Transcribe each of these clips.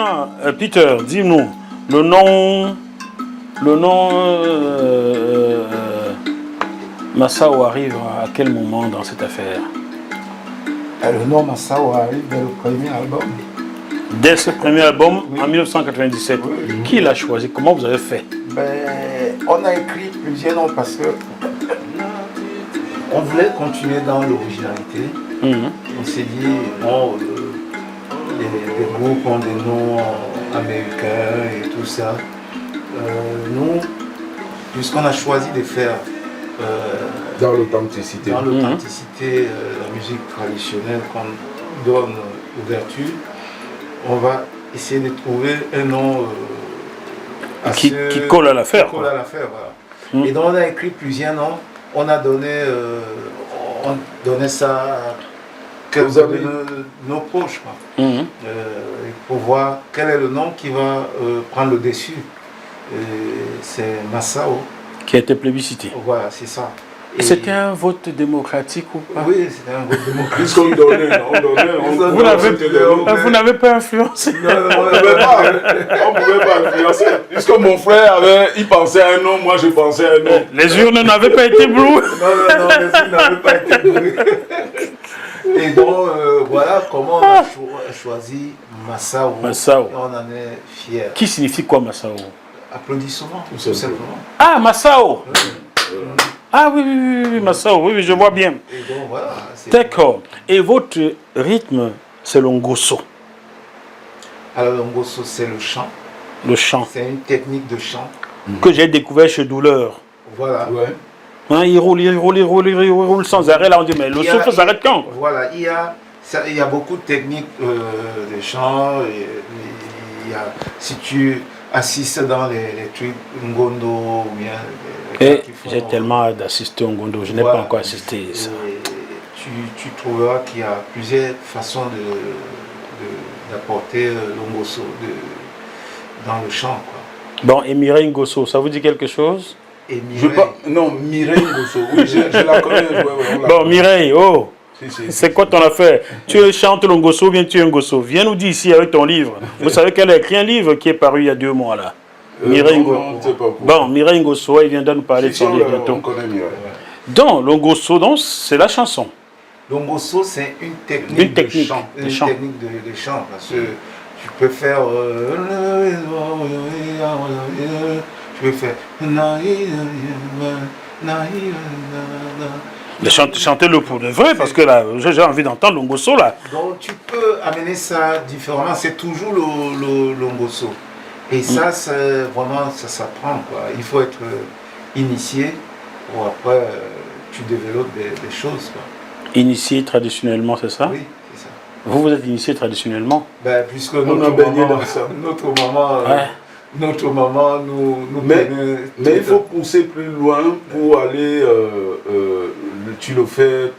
Maintenant, Peter, dis-nous, le nom Masao arrive à quel moment dans cette affaire? Le nom Masao arrive dès le premier album. Dès ce premier album, oui. En 1997. Oui. Qui l'a choisi? Comment vous avez fait? On a écrit plusieurs noms parce que on voulait continuer dans l'originalité. On s'est dit, bon, les groupes ont des noms américains et tout ça. Nous, puisqu'on a choisi de faire dans l'authenticité, la musique traditionnelle qu'on donne ouverture, on va essayer de trouver un nom qui colle à l'affaire. Voilà. Et donc on a écrit plusieurs noms. On a donné, ça à quelques de nos proches, pour voir quel est le nom qui va prendre le dessus. C'est Masao. Qui a été plébiscité. Voilà, c'est ça. Et c'était un vote démocratique ou pas? Oui, c'était un vote démocratique. Puisqu'on donnait. Vous n'avez pas influencé? Non, on ne pouvait pas influencer. Puisque mon frère il pensait à un nom, moi je pensais à un nom. Les urnes n'avaient pas été bloues. Non, les urnes n'avaient pas été bloues. Et donc, voilà comment on a choisi Masao. Et on en est fiers. Qui signifie quoi Masao? Applaudissements, tout simplement. Ah, Masao. Ah oui, Masao, oui, je vois bien. Et donc, voilà. D'accord. Et votre rythme, c'est le ngoso? Alors, le ngoso, c'est le chant. Le chant. C'est une technique de chant. Que j'ai découvert chez Douleur. Voilà. Ouais. Hein, il roule sans arrêt. Là, on dit, mais le souffle s'arrête quand? Voilà, il y a beaucoup de techniques de chant. Si tu assistes dans les trucs Ngondo ou bien... J'ai tellement hâte d'assister au Ngondo, je n'ai pas encore assisté à ça. Tu trouveras qu'il y a plusieurs façons d'apporter le ngoso dans le chant. Bon, et Mireille Ngoso, ça vous dit quelque chose? Non, Mireille Ngoso, oui, je la connais. Bon, Mireille, c'est quoi ton affaire? Tu chantes le Ngoso ou bien tu es un Ngoso? Viens nous dire ici avec ton livre. Vous savez qu'elle a écrit un livre qui est paru il y a 2 mois là. Mireille Ngoso. Bon, Mireille Ngoso, il vient de nous parler de son livre bientôt. On connaît Mireille. Donc, le Ngoso, c'est la chanson. Le Ngoso, c'est une technique de chant. Une technique de chant. Parce que tu peux faire... tu peux faire... Chantez-le pour de vrai, parce que là, j'ai envie d'entendre le Ngoso là. Donc, tu peux amener ça différemment. C'est toujours le Ngoso. Et ça, vraiment, ça s'apprend. Il faut être initié pour après, tu développes des choses. Quoi. Initié traditionnellement, c'est ça? Oui, c'est ça. Vous êtes initié traditionnellement? Puisque notre maman nous mais il faut pousser plus loin pour aller, tu le fais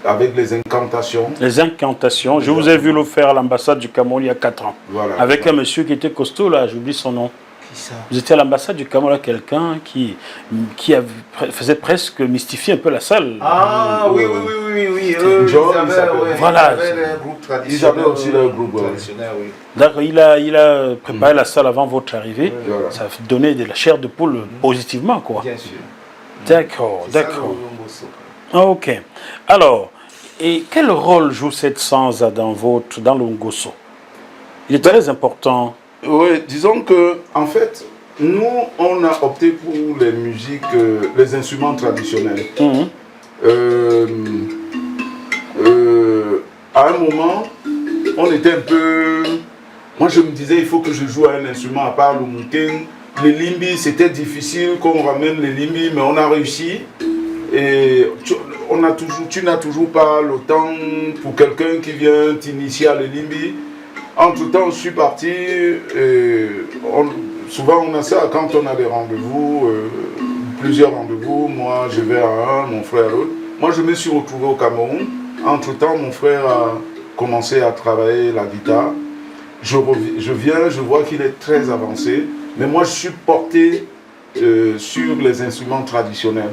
avec les incantations. Les incantations, je vous ai vu le faire à l'ambassade du Cameroun il y a 4 ans. Voilà, avec un monsieur qui était costaud là, j'oublie son nom. Qui ça? Vous étiez à l'ambassade du Cameroun, quelqu'un qui faisait presque mystifier un peu la salle. Ah oui. Voilà. Ils avaient aussi leur groupe traditionnel, oui. D'accord, il a préparé la salle avant votre arrivée. Voilà. Ça a donné de la chair de poule positivement, quoi. Bien sûr. D'accord. Ok. Alors, et quel rôle joue cette sansa dans le ngoso? Il est très important. Oui, disons que, en fait, nous, on a opté pour les musiques, les instruments traditionnels. À un moment, on était un peu... Moi, je me disais, il faut que je joue à un instrument à part le mouken. Les limbis, c'était difficile qu'on ramène les limbis, mais on a réussi. Et tu n'as toujours pas le temps pour quelqu'un qui vient t'initier à les limbis. Entre-temps, je suis parti. Souvent, on a ça quand on a des rendez-vous, plusieurs rendez-vous. Moi, je vais à un, mon frère à l'autre. Moi, je me suis retrouvé au Cameroun. Entre-temps, mon frère a commencé à travailler la guitare. Je viens, je vois qu'il est très avancé. Mais moi, je suis porté sur les instruments traditionnels.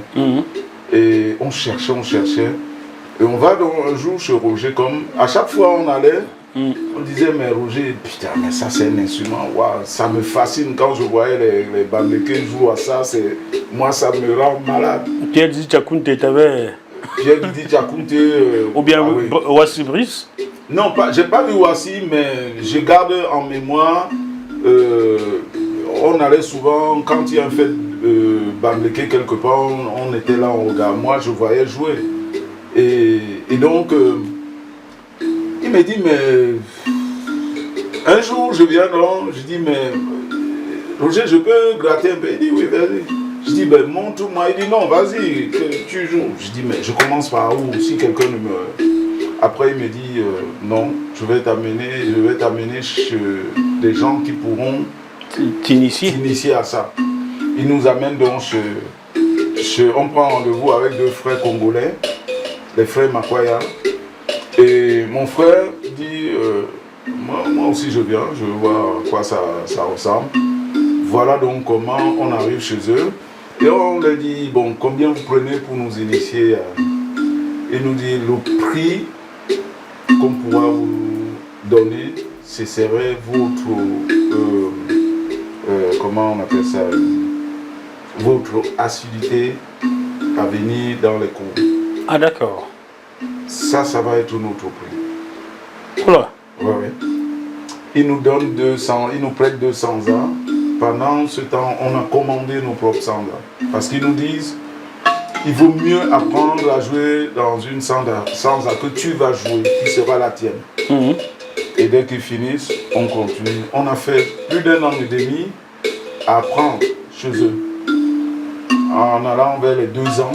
Et on cherchait. Et on va un jour chez Roger, comme à chaque fois on allait, On disait, mais Roger, putain, mais ça c'est un instrument, wow, ça me fascine quand je voyais les Bamlékés jouer à ça, moi ça me rend malade. Pierre Didi Tchakounte, t'avais... Pierre Didi Tchakounte... Ou bien Wassi Brice? Non, j'ai pas vu Wassi, mais je garde en mémoire, on allait souvent, quand il y a un fait Bamléké quelque part, on était là, on regardait, moi je voyais jouer. Et donc... il me dit, mais un jour je viens, non, je dis, mais Roger, je peux gratter un peu? Il dit, oui, vas-y. Je dis, ben montre-moi. Il dit, non, vas-y, tu joues. Je dis, mais je commence par où? Si quelqu'un ne me... Après, il me dit, non, je vais t'amener chez des gens qui pourront t'initier à ça. Il nous amène donc on prend rendez-vous avec 2 frères congolais, les frères Makwaya. Et mon frère dit, moi aussi je viens, je vois à quoi ça ressemble. Voilà donc comment on arrive chez eux. Et on leur dit, bon, combien vous prenez pour nous initier? Il nous dit, le prix qu'on pourra vous donner, ce serait votre, comment on appelle ça, votre assiduité à venir dans les cours. Ah d'accord. Ça va être notre prix. Voilà. Ouais. Il nous donne 200, il nous prête 200 ans. Pendant ce temps, on a commandé nos propres sandas. Parce qu'ils nous disent, il vaut mieux apprendre à jouer dans une sanda que tu vas jouer, qui sera la tienne. Et dès qu'ils finissent, on continue. On a fait plus d'1 an et demi à apprendre chez eux. En allant vers les 2 ans,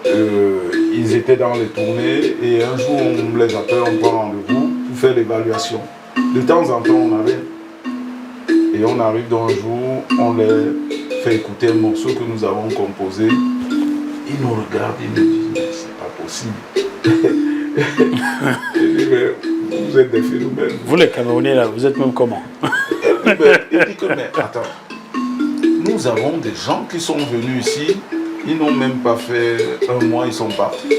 ils étaient dans les tournées et un jour on les appelle, on prend rendez-vous pour faire l'évaluation. De temps en temps on avait. Et on arrive dans un jour, on les fait écouter un morceau que nous avons composé. Ils nous regardent, ils nous disent, mais c'est pas possible. Il dit, mais vous êtes des phénomènes. Vous les Camerounais là, vous êtes même comment? Il dit que, mais attends, nous avons des gens qui sont venus ici, ils n'ont même pas fait 1 mois, ils sont partis.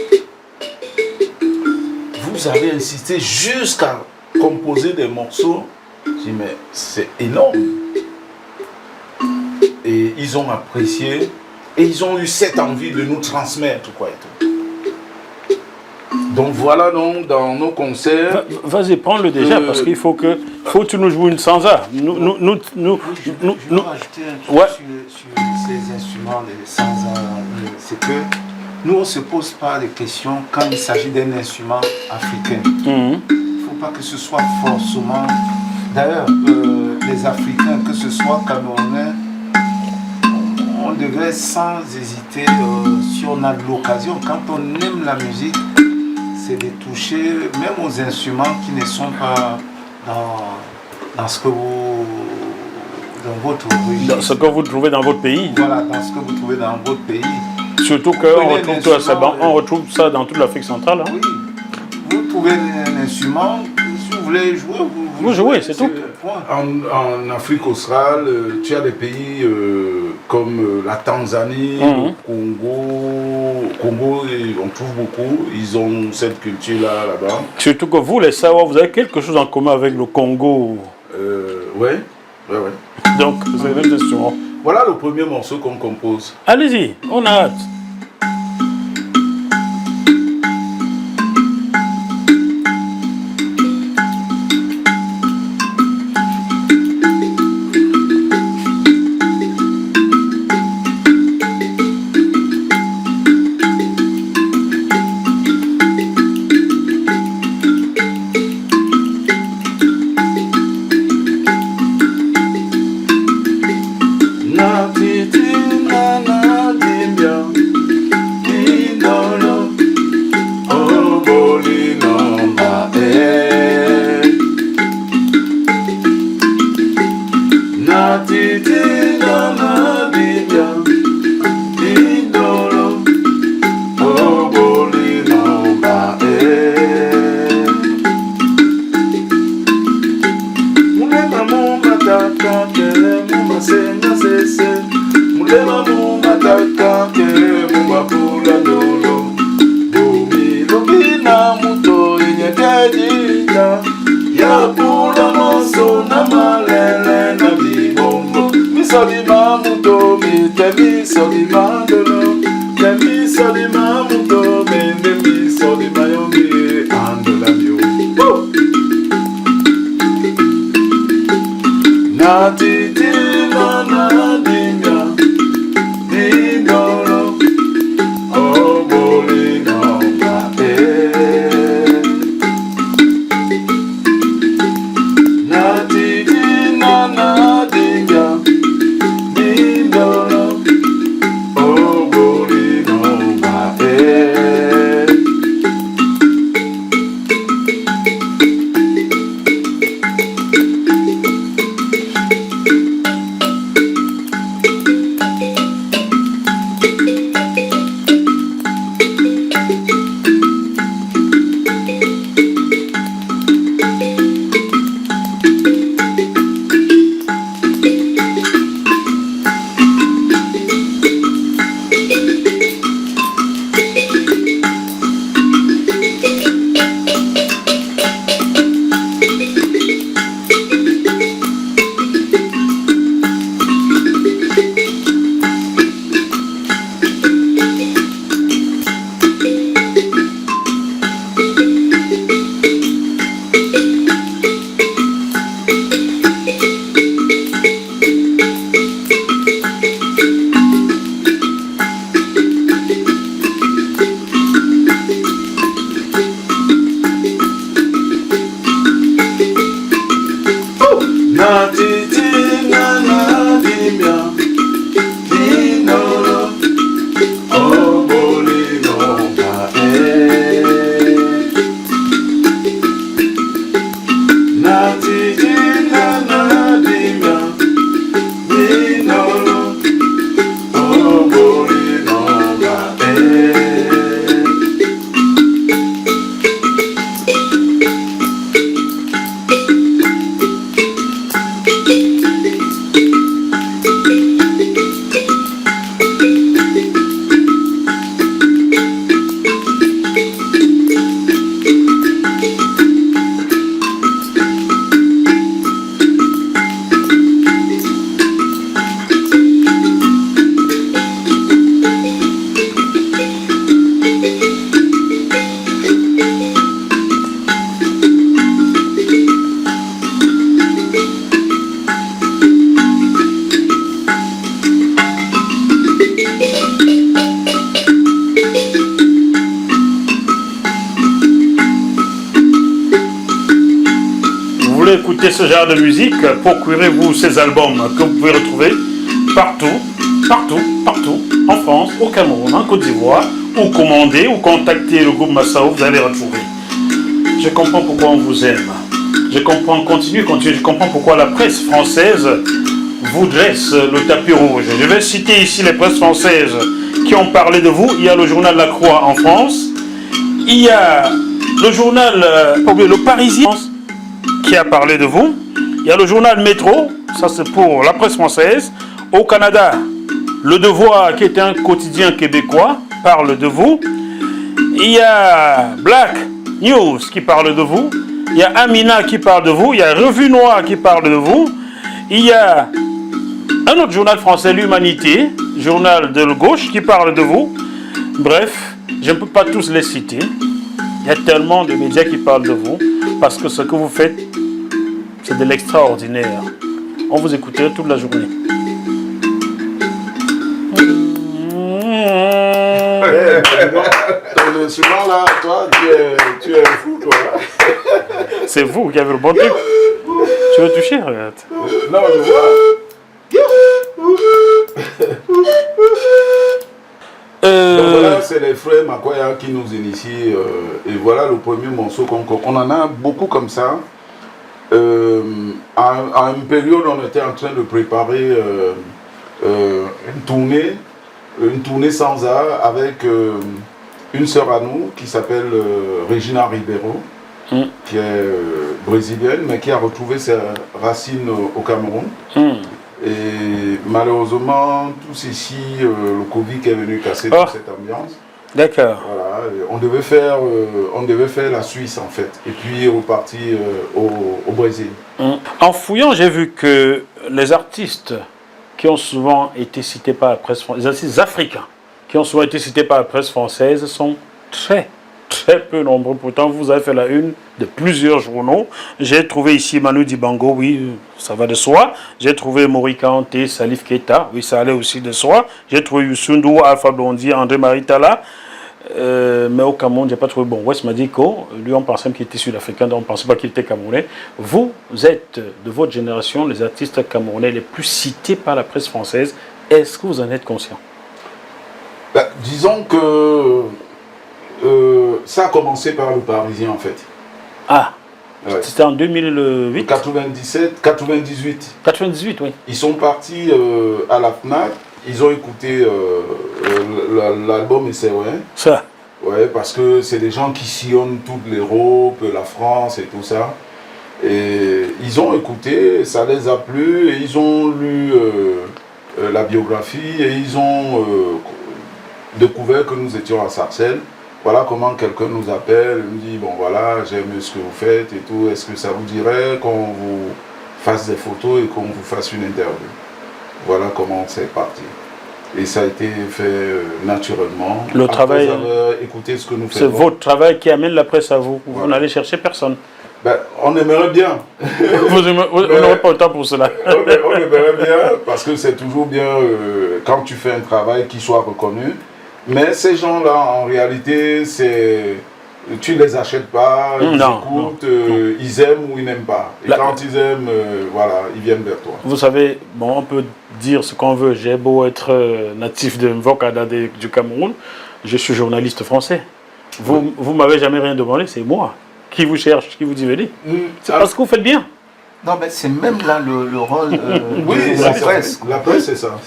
Vous avez insisté jusqu'à composer des morceaux. Je dis, mais c'est énorme. Et ils ont apprécié et ils ont eu cette envie de nous transmettre quoi et tout. Donc voilà donc dans nos concerts. Vas-y, prends-le déjà parce qu'il faut que tu nous joues une sansa. Je vais rajouter un truc sur ces instruments de sansa. C'est que nous on ne se pose pas de questions quand il s'agit d'un instrument africain. Il ne faut pas que ce soit forcément. D'ailleurs, les Africains, que ce soit Camerounais, on devrait sans hésiter, si on a l'occasion, quand on aime la musique, c'est de toucher même aux instruments qui ne sont pas dans ce que vous... dans votre origine. Dans ce que vous trouvez dans votre pays. Voilà, dans ce que vous trouvez dans votre pays. Surtout qu'on retrouve ça dans toute l'Afrique centrale. Hein. Oui, vous trouvez un instrument, si vous voulez jouer, vous jouez, c'est tout. En Afrique australe, tu as des pays comme la Tanzanie, le Congo, on trouve beaucoup, ils ont cette culture-là là-bas. Surtout que vous, les Sawa, vous avez quelque chose en commun avec le Congo. Ouais. Donc, c'est les instruments. Voilà le premier morceau qu'on compose. Allez-y, on a hâte. solima mutomi, temi solima dolo, temi solima mutomi, temi solima yomi, andola mio. Na titi na na dinga, dingolo, oh bolino kape. Na titi na na dinga, dingolo, oh bolino kape. Na titi na na dimia, dinolo, oh bolino kae. Na titi na na dimia, dinolo, oh bolino kae. Vous voulez écouter ce genre de musique, procurez-vous ces albums que vous pouvez retrouver partout, en France, au Cameroun, en Côte d'Ivoire, ou commander ou contacter le groupe Massao, vous allez retrouver. Je comprends pourquoi on vous aime. Je comprends, continue, je comprends pourquoi la presse française vous dresse le tapis rouge. Je vais citer ici les presses françaises qui ont parlé de vous. Il y a le journal La Croix en France, il y a le journal Le Parisien qui a parlé de vous. Il y a le journal Métro, ça c'est pour la presse française. Au Canada, Le Devoir, qui est un quotidien québécois, parle de vous. Il y a Black News qui parle de vous. Il y a Amina qui parle de vous. Il y a Revue Noire qui parle de vous. Il y a un autre journal français, L'Humanité, journal de gauche, qui parle de vous. Bref, je ne peux pas tous les citer. Il y a tellement de médias qui parlent de vous, parce que ce que vous faites, c'est de l'extraordinaire. On vous écouterait toute la journée. Ton instrument là, toi, tu es fou, toi. C'est vous qui avez le bon truc. Tu veux toucher, regarde. Non, je vois. Donc voilà, c'est les frères Makwaya qui nous initient. Et voilà le premier morceau qu'on en a beaucoup comme ça. À une période, on était en train de préparer une tournée sans art avec une sœur à nous qui s'appelle Regina Ribeiro, qui est brésilienne, mais qui a retrouvé ses racines au Cameroun. Et malheureusement, tout ceci, le Covid est venu casser toute cette ambiance. D'accord. Voilà, on devait faire la Suisse en fait, et puis repartir au Brésil. En fouillant, j'ai vu que les artistes qui ont souvent été cités par la presse française, les artistes africains qui ont souvent été cités par la presse française sont très peu nombreux. Pourtant, vous avez fait la une de plusieurs journaux. J'ai trouvé ici Manu Dibango, oui, ça va de soi. J'ai trouvé Mori Kanté, Salif Keita, oui, ça allait aussi de soi. J'ai trouvé Youssou N'Dour, Alpha Blondy, André-Marie Talla. Mais au Cameroun, je n'ai pas trouvé. Bon, West Madiko, lui, on pensait qu'il était sud-africain, donc on ne pensait pas qu'il était camerounais. Vous êtes, de votre génération, les artistes camerounais les plus cités par la presse française. Est-ce que vous en êtes conscient? Disons que ça a commencé par le Parisien, en fait. Ah, ouais. C'était en 2008 97, 98. 98, oui. Ils sont partis à la FNAC. Ils ont écouté l'album et c'est vrai. Ça. Ouais, parce que c'est des gens qui sillonnent toute l'Europe, la France et tout ça. Et ils ont écouté, ça les a plu et ils ont lu la biographie et ils ont découvert que nous étions à Sarcelles. Voilà comment quelqu'un nous appelle, il nous dit bon voilà, j'aime ce que vous faites et tout, est-ce que ça vous dirait qu'on vous fasse des photos et qu'on vous fasse une interview? Voilà comment c'est parti. Et ça a été fait naturellement. Le travail, écouter ce que nous faisons. C'est votre travail qui amène la presse à vous. Voilà. Vous n'allez chercher personne. On aimerait bien. Vous n'aurez pas le temps pour cela. On aimerait bien, parce que c'est toujours bien quand tu fais un travail qui soit reconnu. Mais ces gens-là, en réalité, tu ne les achètes pas, ils écoutent, ils aiment ou ils n'aiment pas. Et quand ils aiment, voilà, ils viennent vers toi. Vous savez, bon, on peut dire ce qu'on veut. J'ai beau être natif de Mvokada du Cameroun, je suis journaliste français. Vous m'avez jamais rien demandé, c'est moi qui vous cherche, qui vous dit venez. C'est parce que vous faites bien. Non, mais c'est même là le rôle oui, de la presse. La presse, c'est ça.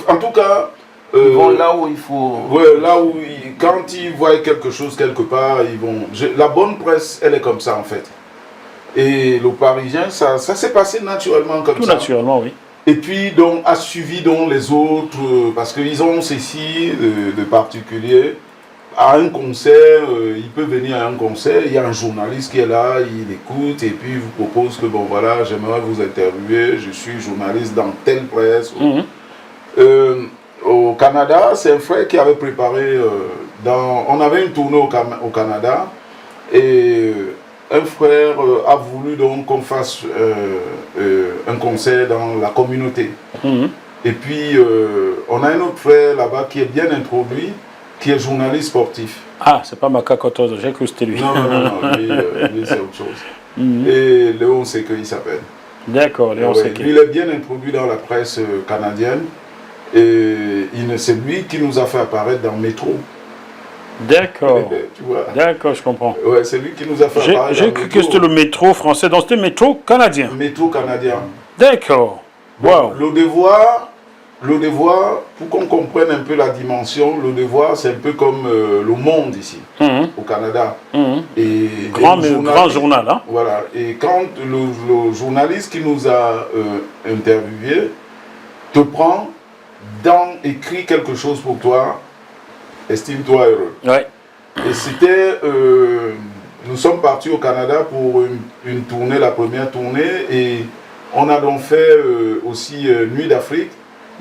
En tout cas... ils vont là où il faut... Ouais, là où, quand ils voient quelque chose quelque part, ils vont... La bonne presse, elle est comme ça, en fait. Et le Parisien, ça s'est passé naturellement comme ça. Tout naturellement, oui. Et puis, donc, a suivi donc, les autres, parce qu'ils ont ceci de particulier. À un concert, il peut venir à un concert, il y a un journaliste qui est là, il écoute, et puis il vous propose que, bon, voilà, j'aimerais vous interviewer, je suis journaliste dans telle presse. Au Canada, c'est un frère qui avait préparé, on avait une tournée au Canada, et un frère a voulu donc qu'on fasse un concert dans la communauté. Et puis, on a un autre frère là-bas qui est bien introduit, qui est journaliste sportif. Ah, c'est pas Maka Kotozo, j'ai cru que c'était lui. Non, lui c'est autre chose. Et Léon Seke, il s'appelle. D'accord, Léon Seke. Lui, il est bien introduit dans la presse canadienne. Et c'est lui qui nous a fait apparaître dans Métro. D'accord. Tu vois. D'accord, je comprends. Ouais, c'est lui qui nous a fait apparaître. J'ai cru que c'était le métro français, donc c'était le métro canadien. Métro canadien. D'accord. Wow. Le devoir, pour qu'on comprenne un peu la dimension, le devoir, c'est un peu comme le Monde ici, au Canada. Et grand journal. Hein? Voilà. Et quand le journaliste qui nous a interviewé te prend, écrit quelque chose pour toi, estime-toi heureux. Ouais. Et c'était, nous sommes partis au Canada pour une tournée, la première tournée, et on a donc fait aussi Nuit d'Afrique,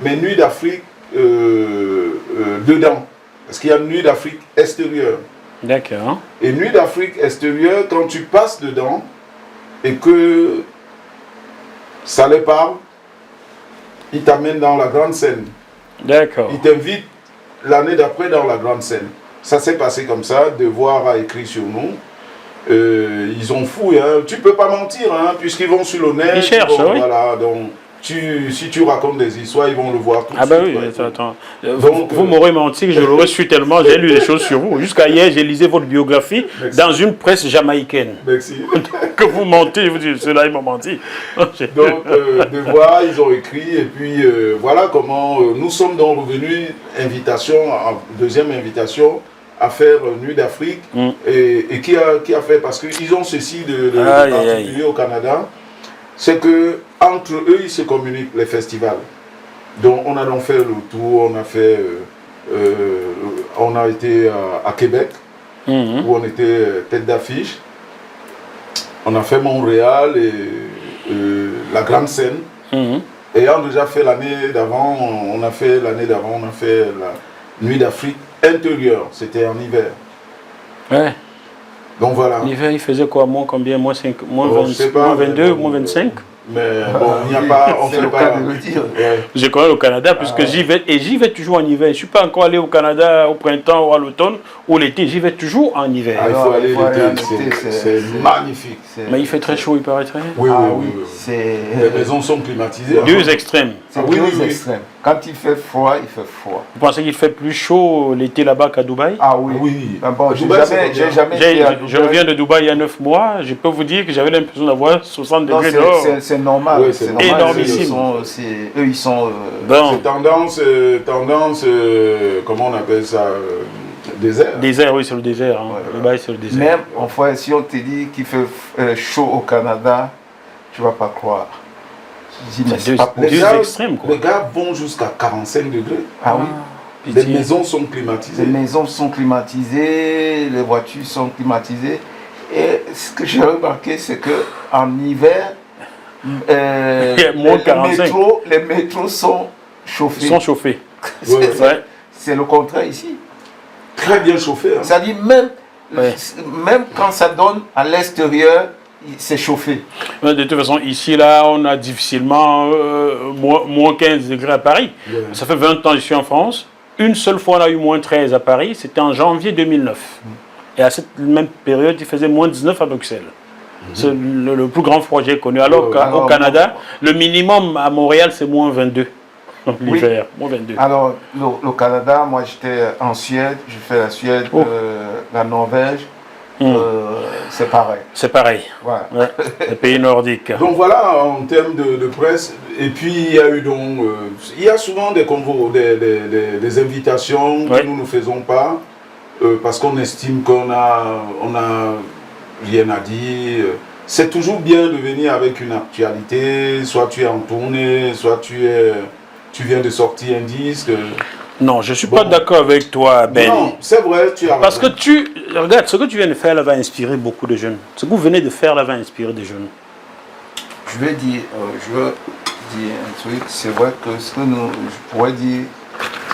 mais Nuit d'Afrique dedans, parce qu'il y a Nuit d'Afrique extérieure. D'accord. Et Nuit d'Afrique extérieure, quand tu passes dedans, et que ça les parle, il t'amène dans la grande scène. D'accord. Il t'invite l'année d'après dans la grande scène. Ça s'est passé comme ça, Devoir a écrit sur nous. Ils ont fouillé, hein. Tu peux pas mentir, hein, puisqu'ils vont sur le net. Ils cherchent, oui. Voilà, donc si tu racontes des histoires, ils vont le voir tout de suite. Ah bah oui, attends. Vous m'aurez menti que je l'aurais su tellement, j'ai lu des choses sur vous. Jusqu'à hier, j'ai lisé votre biographie dans une presse jamaïcaine. Merci. Que vous mentez, je vous dis, ceux-là, ils m'ont menti. Donc, Devoir, ils ont écrit, et puis voilà comment nous sommes donc revenus, deuxième invitation, à faire Nuit d'Afrique, et qui a fait, parce qu'ils ont ceci de particulier au Canada, c'est que entre eux, ils se communiquent les festivals. Donc on a donc fait le tour, on a été à Québec, où on était tête d'affiche. On a fait Montréal et la grande scène. Ayant déjà fait l'année d'avant, on a fait la Nuit d'Afrique intérieure, c'était en hiver. Ouais. Donc voilà. L'hiver, il faisait quoi? Moins combien? Moins 5, moins, Oh, 20, moins 22, moins 25? Mais bon, il n'y a pas, on fait pas. Ouais. Je connais le Canada puisque j'y vais toujours en hiver. Je ne suis pas encore allé au Canada au printemps ou à l'automne ou l'été, j'y vais toujours en hiver. Ah, il faut aller l'été, c'est magnifique. Mais il fait très chaud, il paraîtrait. Oui. Les maisons sont climatisées. Deux extrêmes. C'est deux extrêmes. Quand il fait froid, il fait froid. Vous pensez qu'il fait plus chaud l'été là-bas qu'à Dubaï? Ah oui. Ben bon, j'ai jamais été à Dubaï. Je reviens de Dubaï il y a 9 mois. Je peux vous dire que j'avais l'impression d'avoir 60 degrés dehors. C'est normal. Oui, c'est énormissime. Eux, ils sont... C'est tendance, comment on appelle ça, désert. Désert, oui, c'est le désert. Hein. Dubaï, c'est le désert. Même, enfin, si on te dit qu'il fait chaud au Canada, tu ne vas pas croire. Les extrêmes, quoi. Les gars vont jusqu'à 45 degrés. Ah oui. Les maisons sont climatisées. Les maisons sont climatisées, les voitures sont climatisées. Et ce que j'ai remarqué, c'est qu'en hiver, les métros sont chauffés. C'est le contraire ici. Très bien chauffé. Hein. C'est-à-dire même quand ça donne à l'extérieur, c'est chauffé. De toute façon, ici, là, on a difficilement moins 15 degrés à Paris. Ouais. Ça fait 20 ans que je suis en France. Une seule fois, on a eu moins 13 à Paris. C'était en janvier 2009. Et à cette même période, il faisait moins 19 à Bruxelles. C'est le plus grand froid que j'ai connu. Alors qu'au Canada, le minimum à Montréal, c'est moins 22. Donc l'hiver, moins 22. Alors, le Canada, moi, j'étais en Suède. J'ai fait la Suède, la Norvège. C'est pareil. C'est pareil. Voilà. Ouais, les pays nordiques. Donc voilà, en termes de presse. Et puis il y a eu donc, il y a souvent des invitations que nous ne faisons pas parce qu'on estime qu'on a rien à dire. C'est toujours bien de venir avec une actualité. Soit tu es en tournée, soit tu viens de sortir un disque. Non, je ne suis pas d'accord avec toi, Ben. Non, c'est vrai, tu as parce que regarde, ce que tu viens de faire là va inspirer beaucoup de jeunes. Ce que vous venez de faire là va inspirer des jeunes. Je veux dire un truc, c'est vrai que ce que je pourrais dire,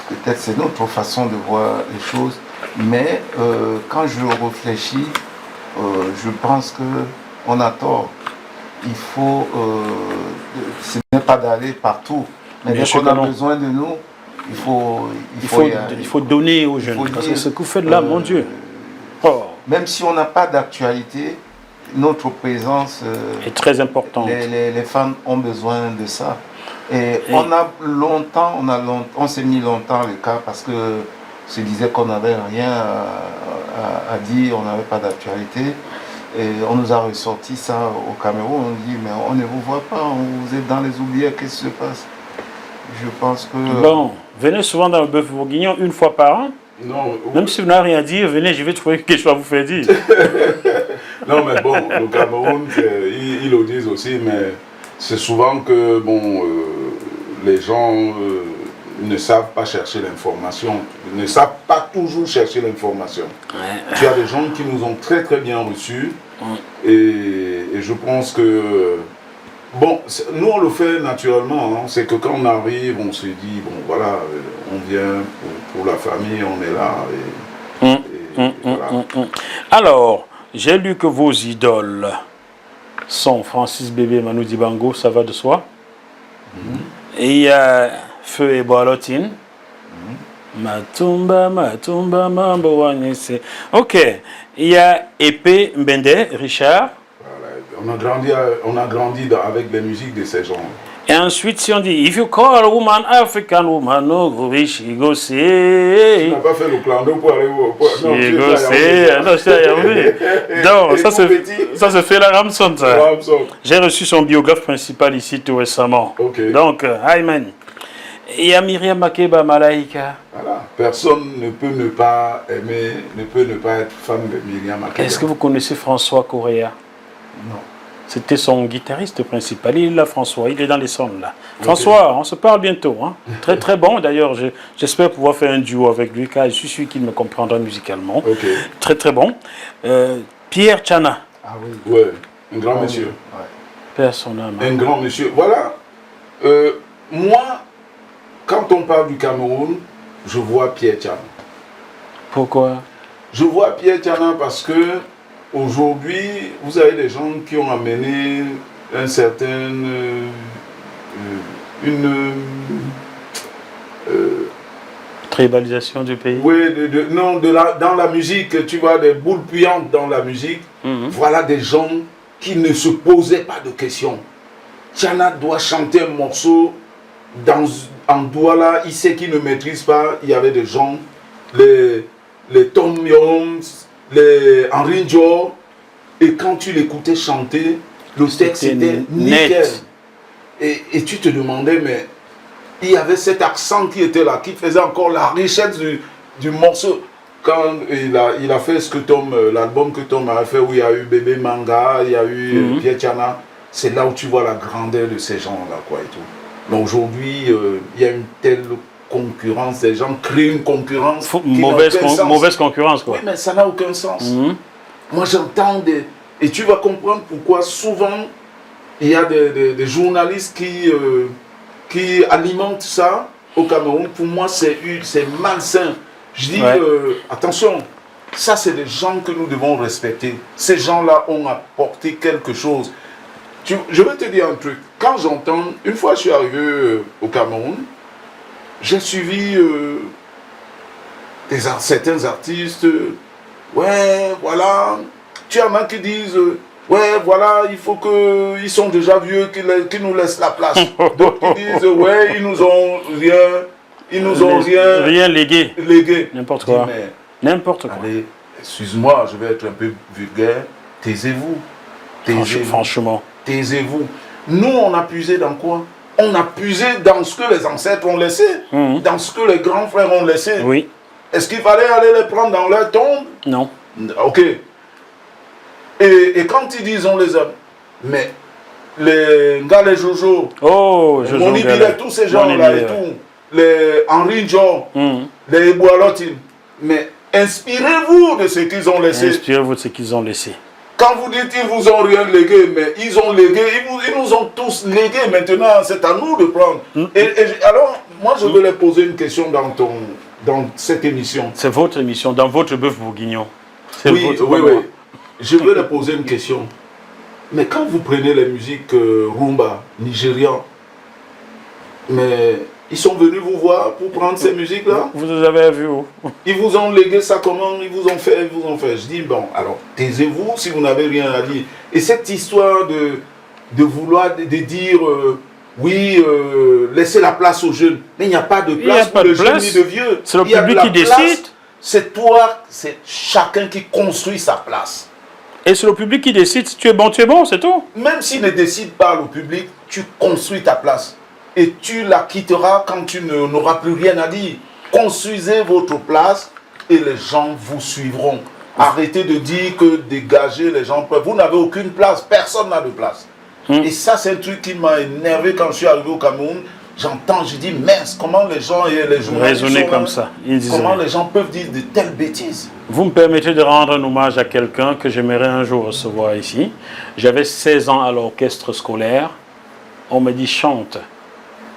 peut-être c'est notre façon de voir les choses, mais quand je réfléchis, je pense qu'on a tort. Il faut, ce n'est pas d'aller partout, mais dès qu'on a besoin de nous, il faut donner aux jeunes. Parce que ce que vous faites là, mon Dieu. Même si on n'a pas d'actualité, notre présence est très importante. Les femmes ont besoin de ça. Et on s'est mis longtemps le cas parce que se disait qu'on n'avait rien à dire, on n'avait pas d'actualité. Et on nous a ressorti ça au Cameroun. On dit, mais on ne vous voit pas, vous êtes dans les oubliettes, qu'est-ce qui se passe? Je pense que... Bon, venez souvent dans le bœuf bourguignon une fois par an. Non, même si vous n'avez rien à dire, venez, je vais trouver quelque chose à vous faire dire. Non, mais bon, le Cameroun, ils le disent aussi, mais c'est souvent que les gens ne savent pas chercher l'information, ne savent pas toujours chercher l'information. Ouais. Tu as des gens qui nous ont très très bien reçus et je pense que... Bon, nous on le fait naturellement, hein. C'est que quand on arrive, on se dit, bon voilà, on vient pour la famille, on est là. Voilà. Alors, j'ai lu que vos idoles sont Francis Bébé, Manu Dibango, ça va de soi. Et il y a Feu et Boalotine. Matumba, Mambo Wanyese. Ok, il y a Épée Mbende, Richard. On a grandi avec les musiques de ces gens. Et ensuite, si on dit, if you call a woman African woman, no, she go say. Tu n'as pas fait le clando pour aller au... She go say. Non, c'est à donc, ça se fait la Ramson. J'ai reçu son biographe principal ici tout récemment. Okay. Donc, hi man. Il y a Myriam Makeba Malaika. Voilà. Personne ne peut ne pas aimer, ne peut ne pas être fan de Myriam Makeba. Est-ce que vous connaissez François Correa? Non. C'était son guitariste principal. Il est là, François. Il est dans les sons là. Okay. François, on se parle bientôt. Hein. Très très bon. D'ailleurs, j'espère pouvoir faire un duo avec lui, car je suis sûr qu'il me comprendra musicalement. Okay. Très très bon. Pierre Tchana. Ah oui. Ouais, un grand monsieur. Oui. Ouais. Père son âme. Un grand monsieur. Voilà. moi, quand on parle du Cameroun, je vois Pierre Tchana. Pourquoi? Je vois Pierre Tchana parce que aujourd'hui, vous avez des gens qui ont amené un certain... tribalisation du pays. Oui, dans la musique, tu vois, des boules puantes dans la musique. Voilà des gens qui ne se posaient pas de questions. Tchana doit chanter un morceau en Douala, il sait qu'il ne maîtrise pas. Il y avait des gens, les Tom Yoms, les Henri Dior, et quand tu l'écoutais chanter, le texte était nickel. Et tu te demandais, mais il y avait cet accent qui était là, qui faisait encore la richesse du morceau. Quand il a fait l'album que Tom a fait, où il y a eu Bébé Manga, il y a eu Pierre Tchana, c'est là où tu vois la grandeur de ces gens-là, quoi, et tout. Mais aujourd'hui, il y a une telle concurrence, les gens créent une concurrence. Mauvaise concurrence, quoi. Oui, mais ça n'a aucun sens. Moi, j'entends et tu vas comprendre pourquoi souvent il y a des journalistes qui alimentent ça au Cameroun. Pour moi, c'est malsain. Je dis, attention, ça, c'est des gens que nous devons respecter. Ces gens-là ont apporté quelque chose. Je vais te dire un truc. Quand j'entends, une fois je suis arrivé au Cameroun, j'ai suivi certains artistes. Ouais, voilà. Tu en as qui disent, ouais, voilà, il faut ils sont déjà vieux, qu'ils nous laissent la place. D'autres qui disent, ouais, ils nous ont rien légué. N'importe quoi. N'importe quoi. Allez, excuse-moi, je vais être un peu vulgaire. Taisez-vous. Franchement. Taisez-vous. Nous, on a puisé dans quoi? On a puisé dans ce que les ancêtres ont laissé, dans ce que les grands frères ont laissé. Oui. Est-ce qu'il fallait aller les prendre dans leur tombe? Non. Ok. Et quand ils disent on les a, mais les Ngale Jojo, Moni Bilet, tous ces gens-là et tout, les Henri Dior, les Boalotine, mais inspirez-vous de ce qu'ils ont laissé. Inspirez-vous de ce qu'ils ont laissé. Quand vous dites qu'ils vous ont rien légué, mais ils ont légué, ils nous ont tous légué. Maintenant, c'est à nous de prendre. Alors, moi, je veux les poser une question dans cette émission. C'est votre émission, dans votre bœuf bourguignon. Oui. Je veux les poser une question. Mais quand vous prenez les musiques rumba, nigérian, mais ils sont venus vous voir pour prendre ces musiques-là? Vous les avez vues où? Ils vous ont légué ça comment? Ils vous ont fait. Je dis, bon, alors, taisez-vous si vous n'avez rien à dire. Et cette histoire de vouloir dire, oui, laissez la place aux jeunes. Mais il n'y a pas de place pour les jeunes ni de vieux. C'est le public qui décide. C'est toi, c'est chacun qui construit sa place. Et c'est le public qui décide. Si tu es bon, c'est tout. Même s'il ne décide pas le public, tu construis ta place. Et tu la quitteras quand tu n'auras plus rien à dire. Construisez votre place et les gens vous suivront. Arrêtez de dire que dégager les gens peuvent. Vous n'avez aucune place, personne n'a de place. Et ça, c'est un truc qui m'a énervé quand je suis arrivé au Cameroun. J'entends, je dis, mince, comment les gens et les journalistes raisonner comme ça. Comment les gens peuvent dire de telles bêtises? Vous me permettez de rendre un hommage à quelqu'un que j'aimerais un jour recevoir ici. J'avais 16 ans à l'orchestre scolaire. On me dit chante.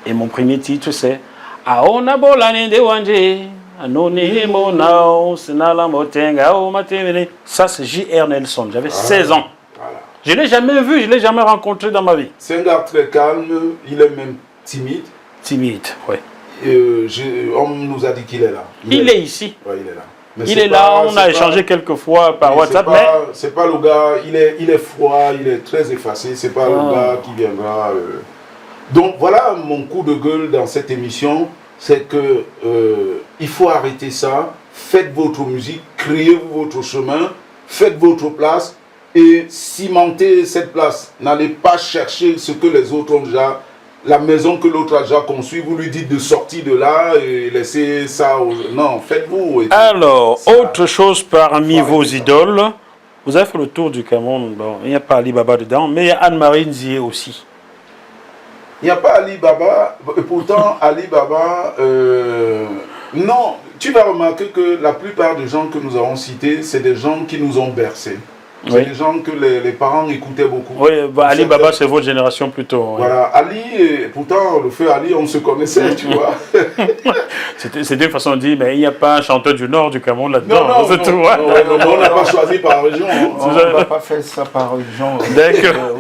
Et mon premier titre c'est Aona bolane de wanje anone monao sinala motenga o matemene. Ça c'est J.R. Nelson. J'avais 16 ans. Voilà. Je l'ai jamais vu, je l'ai jamais rencontré dans ma vie. C'est un gars très calme, il est même timide. Timide, oui. On nous a dit qu'il est là. Il est ici. Ouais, il est là. Mais il est là, on a échangé quelques fois par WhatsApp. C'est pas le gars, il est froid, il est très effacé, c'est pas le gars qui viendra. Donc voilà mon coup de gueule dans cette émission, c'est que il faut arrêter ça, faites votre musique, créez votre chemin, faites votre place et cimentez cette place. N'allez pas chercher ce que les autres ont déjà, la maison que l'autre a déjà construite, vous lui dites de sortir de là et laissez ça. Non, faites-vous. Alors, autre chose parmi vos idoles, vous avez fait le tour du Cameroun, bon, il n'y a pas Ali Baba dedans, mais il y a Anne-Marie Nzié aussi. Il n'y a pas Ali Baba, et pourtant Ali Baba, non, tu vas remarquer que la plupart des gens que nous avons cités, c'est des gens qui nous ont bercés. C'est des gens que les parents écoutaient beaucoup. Oui, Ali Baba, c'est votre génération plutôt. Voilà, Ali, pourtant, le feu Ali, on se connaissait, tu vois. C'était une façon de dire, mais il n'y a pas un chanteur du Nord du Cameroun là-dedans. Non, on n'a pas choisi par région. On n'a pas fait ça par région. D'accord.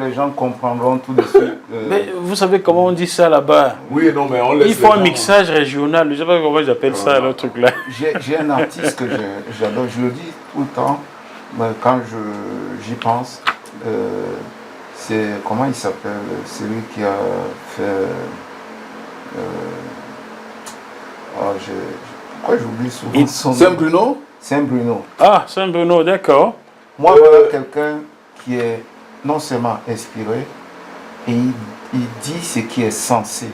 Les gens comprendront tout de suite. Mais vous savez comment on dit ça là-bas? Oui, non, mais on laisse. Il faut un mixage régional. Je ne sais pas comment j'appelle ça, le truc là. J'ai un artiste que j'adore, je le dis tout le temps, quand j'y pense. C'est, comment il s'appelle? C'est lui qui a fait. Pourquoi j'oublie souvent son nom? Saint-Bruno? Saint-Bruno. Ah, Saint-Bruno, d'accord. Moi, voilà quelqu'un qui est non seulement inspiré, et il dit ce qui est censé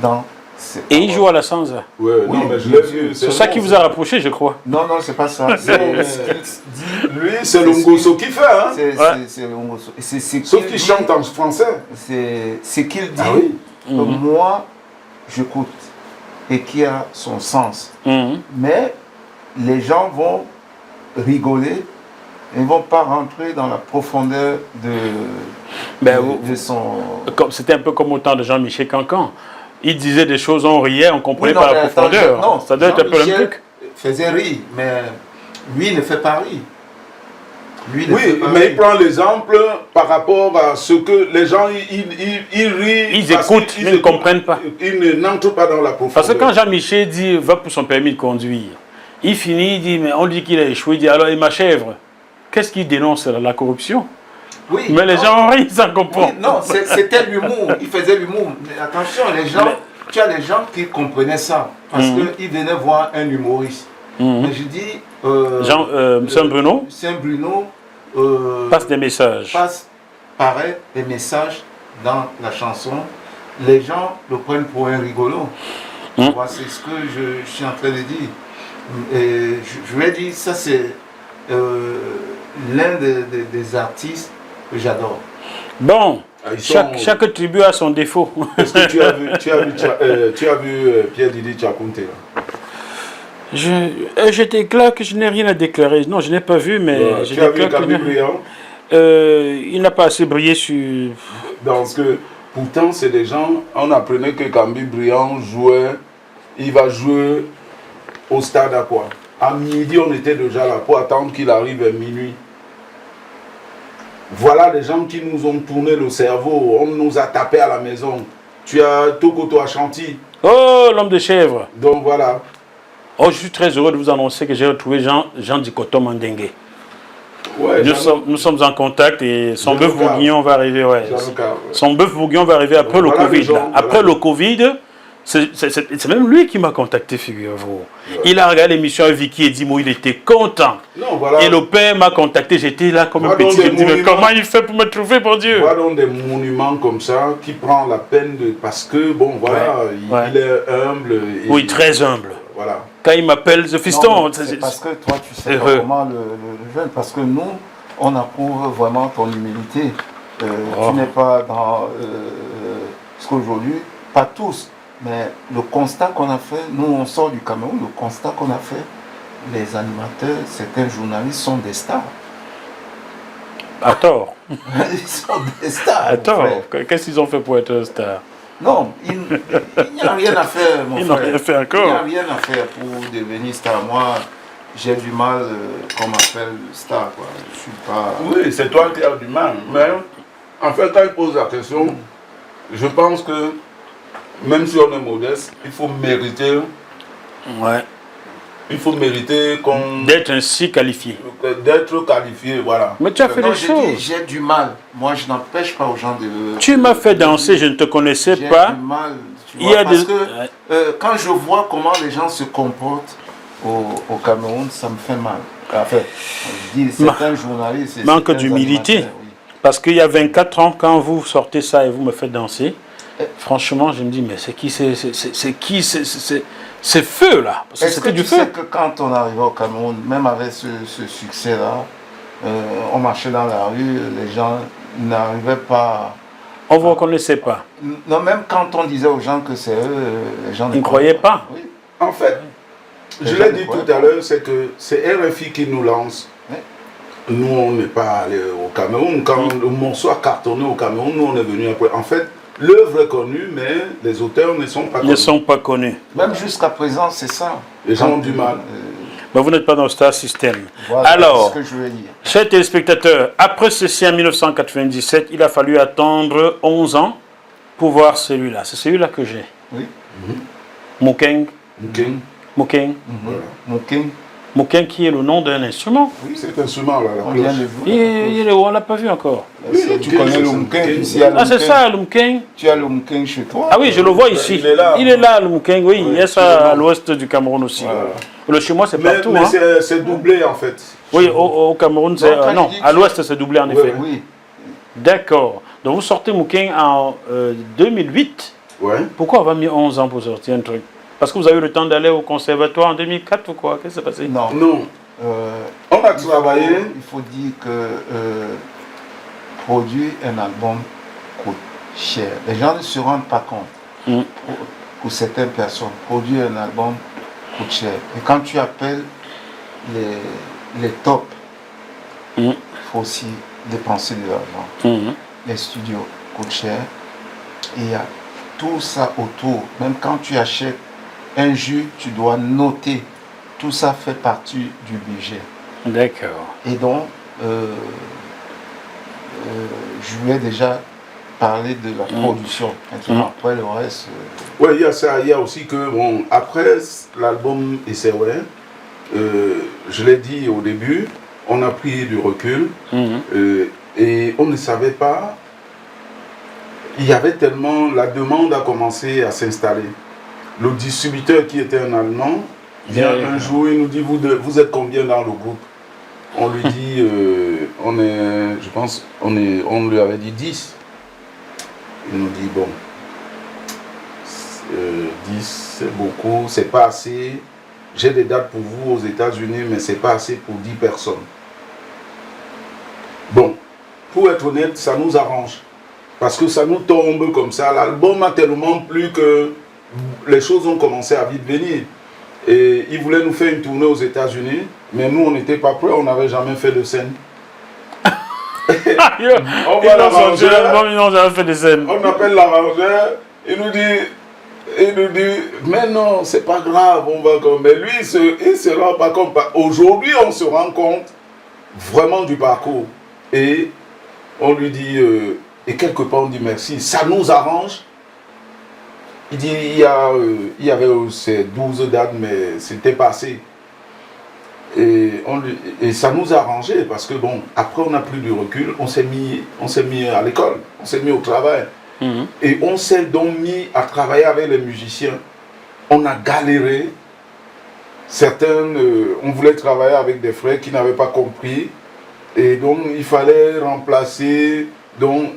dans ses paroles. Et il joue à la Sansa. Oui, non, mais je l'ai vu. C'est ça qui vous a rapproché, je crois. Non, c'est pas ça. Lui, c'est Longoso qui fait, hein? C'est Longoso. Sauf qu'il chante en français. C'est ce qu'il dit. Ah oui? Que moi, j'écoute et qui a son sens. Mais les gens vont rigoler. Ils ne vont pas rentrer dans la profondeur de son... C'était un peu comme au temps de Jean-Michel Cancan. Il disait des choses, on riait, on ne comprenait pas la profondeur. Non, ça doit être un peu le truc. Faisait rire, mais lui ne fait pas rire. Mais il prend l'exemple par rapport à ce que les gens, ils rient. Ils écoutent, mais ils ne comprennent pas. Ils n'entrent pas dans la profondeur. Parce que quand Jean-Michel dit, va pour son permis de conduire, il finit, il dit, mais on dit qu'il a échoué, il dit, alors, et ma chèvre? Qu'est-ce qu'il dénonce? La corruption. Oui. Mais les gens rient, ça comprend. Oui, non, c'était l'humour. Il faisait l'humour. Mais attention, les gens, tu as des gens qui comprenaient ça. Parce qu'ils venaient voir un humoriste. Mais je dis... Saint-Bruno passe des messages. Pareil, des messages dans la chanson. Les gens le prennent pour un rigolo. C'est ce que je suis en train de dire. Et je vais dire, ça c'est... l'un des artistes que j'adore. Bon, chaque tribu a son défaut. Est-ce que tu as vu Pierre-Didi Tchakounte? Je déclare que je n'ai rien à déclarer. Non, je n'ai pas vu, mais... tu as vu Camille Briand? Il n'a pas assez brillé sur... Parce que, pourtant, c'est des gens... On apprenait que Camille Briand jouait... Il va jouer au stade à quoi? À midi, on était déjà là pour attendre qu'il arrive à minuit. Voilà les gens qui nous ont tourné le cerveau. On nous a tapé à la maison. Tu as Tokoto Ashanti. Oh, l'homme de chèvre. Donc voilà. Oh, je suis très heureux de vous annoncer que j'ai retrouvé Jean Dikoto Mandengue. Ouais, nous sommes en contact et son bœuf bourguignon va arriver. Son bœuf bourguignon va arriver après le Covid. Après le Covid, c'est même lui qui m'a contacté, figurez-vous. Il a regardé l'émission avec Vicky et Dimo, il était content. Et le père m'a contacté, j'étais là comme un petit. Je me dis, mais comment il fait pour me trouver, mon Dieu? Voilà donc des monuments comme ça qui prend la peine de... Parce que, bon, voilà, il est humble. Oui, très humble. Voilà. Quand il m'appelle, ce fiston... C'est parce que toi, tu sais pas comment le jeune, parce que nous, on approuve vraiment ton humilité. Tu n'es pas dans ce qu'aujourd'hui, pas tous, mais le constat qu'on a fait, nous on sort du Cameroun, le constat qu'on a fait, les animateurs, certains journalistes sont des stars. À tort. Ils sont des stars. À tort. Qu'est-ce qu'ils ont fait pour être stars? Non, il n'y a rien à faire, mon frère. Ils n'ont rien fait encore. Il n'y a rien à faire pour devenir star. Moi, j'ai du mal, qu'on m'appelle star, quoi. Je suis pas... Oui, c'est toi qui as du mal. Mais, en fait, quand il pose la question, je pense que, même si on est modeste, il faut mériter... Ouais. Il faut mériter qu'on... D'être ainsi qualifié. D'être qualifié, voilà. Mais tu as fait des choses. J'ai du mal. Moi, je n'empêche pas aux gens de... Tu m'as fait danser, je ne te connaissais pas. J'ai du mal. Tu vois, parce que quand je vois comment les gens se comportent au Cameroun, ça me fait mal. Enfin, je dis, certains journalistes... Manque d'humilité. Oui. Parce qu'il y a 24 ans, quand vous sortez ça et vous me faites danser, franchement, je me dis, mais c'est qui c'est feu là, parce que c'était du feu. Est-ce que tu sais que quand on arrivait au Cameroun, même avec ce succès-là, on marchait dans la rue, les gens n'arrivaient pas... On ne vous reconnaissait pas. Non, même quand on disait aux gens que c'est eux, les gens ne croyaient pas. En fait, je l'ai dit tout à l'heure, c'est que c'est RFI qui nous lance. nous, on n'est pas allé au Cameroun. Quand le morceau a cartonné au Cameroun, nous, on est venu après. En fait, l'œuvre est connue, mais les auteurs ne sont pas connus. Ne sont pas connus. Même jusqu'à présent, c'est ça. Les gens ont du mal. Mais vous n'êtes pas dans le Star System. Voilà, Alors, c'est ce que je veux dire. chers téléspectateurs, après ceci en 1997, il a fallu attendre 11 ans pour voir celui-là. C'est celui-là que j'ai. Oui. Mukeng. Mukeng. Mukeng. Voilà. Mukeng. Mukeng qui est le nom d'un instrument. Oui, cet instrument là, la On vient cloche. de voir. On ne l'a pas vu encore. Tu connais le Mukeng. Ah, c'est ça, le Mukeng. Tu as le Mukeng chez toi. Ah oui, je le vois ici. Il est là, le Mukeng, oui. Il y a ça à l'ouest du Cameroun aussi. Voilà. Le chez moi, c'est partout. Mais Hein. c'est doublé en fait. Oui, au Cameroun, c'est. Non, à l'ouest, c'est doublé en effet. Oui. D'accord. Donc vous sortez Mukeng en 2008. Ouais. Pourquoi avoir mis 11 ans pour sortir un truc? Parce que vous avez eu le temps d'aller au conservatoire en 2004 ou quoi? Qu'est-ce qui s'est passé? Non. Non. On a travaillé. Il faut dire que produire un album coûte cher. Les gens ne se rendent pas compte. Pour certaines personnes, produire un album coûte cher. Et quand tu appelles les tops, il faut aussi dépenser de l'argent. Les studios coûtent cher. Et il y a tout ça autour. Même quand tu achètes un jus, tu dois noter. Tout ça fait partie du budget. D'accord. Et donc, je lui ai déjà parlé de la production. Maintenant, après le reste... Oui, il y a ça. Il y a aussi que, bon, après l'album Esseoué, je l'ai dit au début, on a pris du recul et on ne savait pas. Il y avait tellement... La demande a commencé à s'installer. Le distributeur qui était un Allemand vient un jour, il nous dit, vous êtes combien dans le groupe? On lui dit, on est, je pense, on lui avait dit 10. Il nous dit, bon, 10 c'est beaucoup, c'est pas assez. J'ai des dates pour vous aux États-Unis, mais c'est pas assez pour 10 personnes. Bon, pour être honnête, ça nous arrange. Parce que ça nous tombe comme ça. L'album a tellement plu que les choses ont commencé à vite venir. Et il voulait nous faire une tournée aux États-Unis, mais nous on n'était pas prêts, on n'avait jamais fait de scène. On va l'arrangeur, ils n'ont jamais fait de scène. on appelle l'arrangeur, il nous dit, mais non, c'est pas grave, on va comme. Mais lui, il se rend pas compte. Aujourd'hui, on se rend compte vraiment du parcours. Et on lui dit, et quelque part on dit merci, ça nous arrange. Il dit, il y avait ces 12 dates, mais c'était passé. Et ça nous a arrangé parce que, bon, après on a pris du recul, on s'est mis à l'école, on s'est mis au travail. Et on s'est donc mis à travailler avec les musiciens. On a galéré. Certains, on voulait travailler avec des frères qui n'avaient pas compris. Et donc, il fallait remplacer. Donc,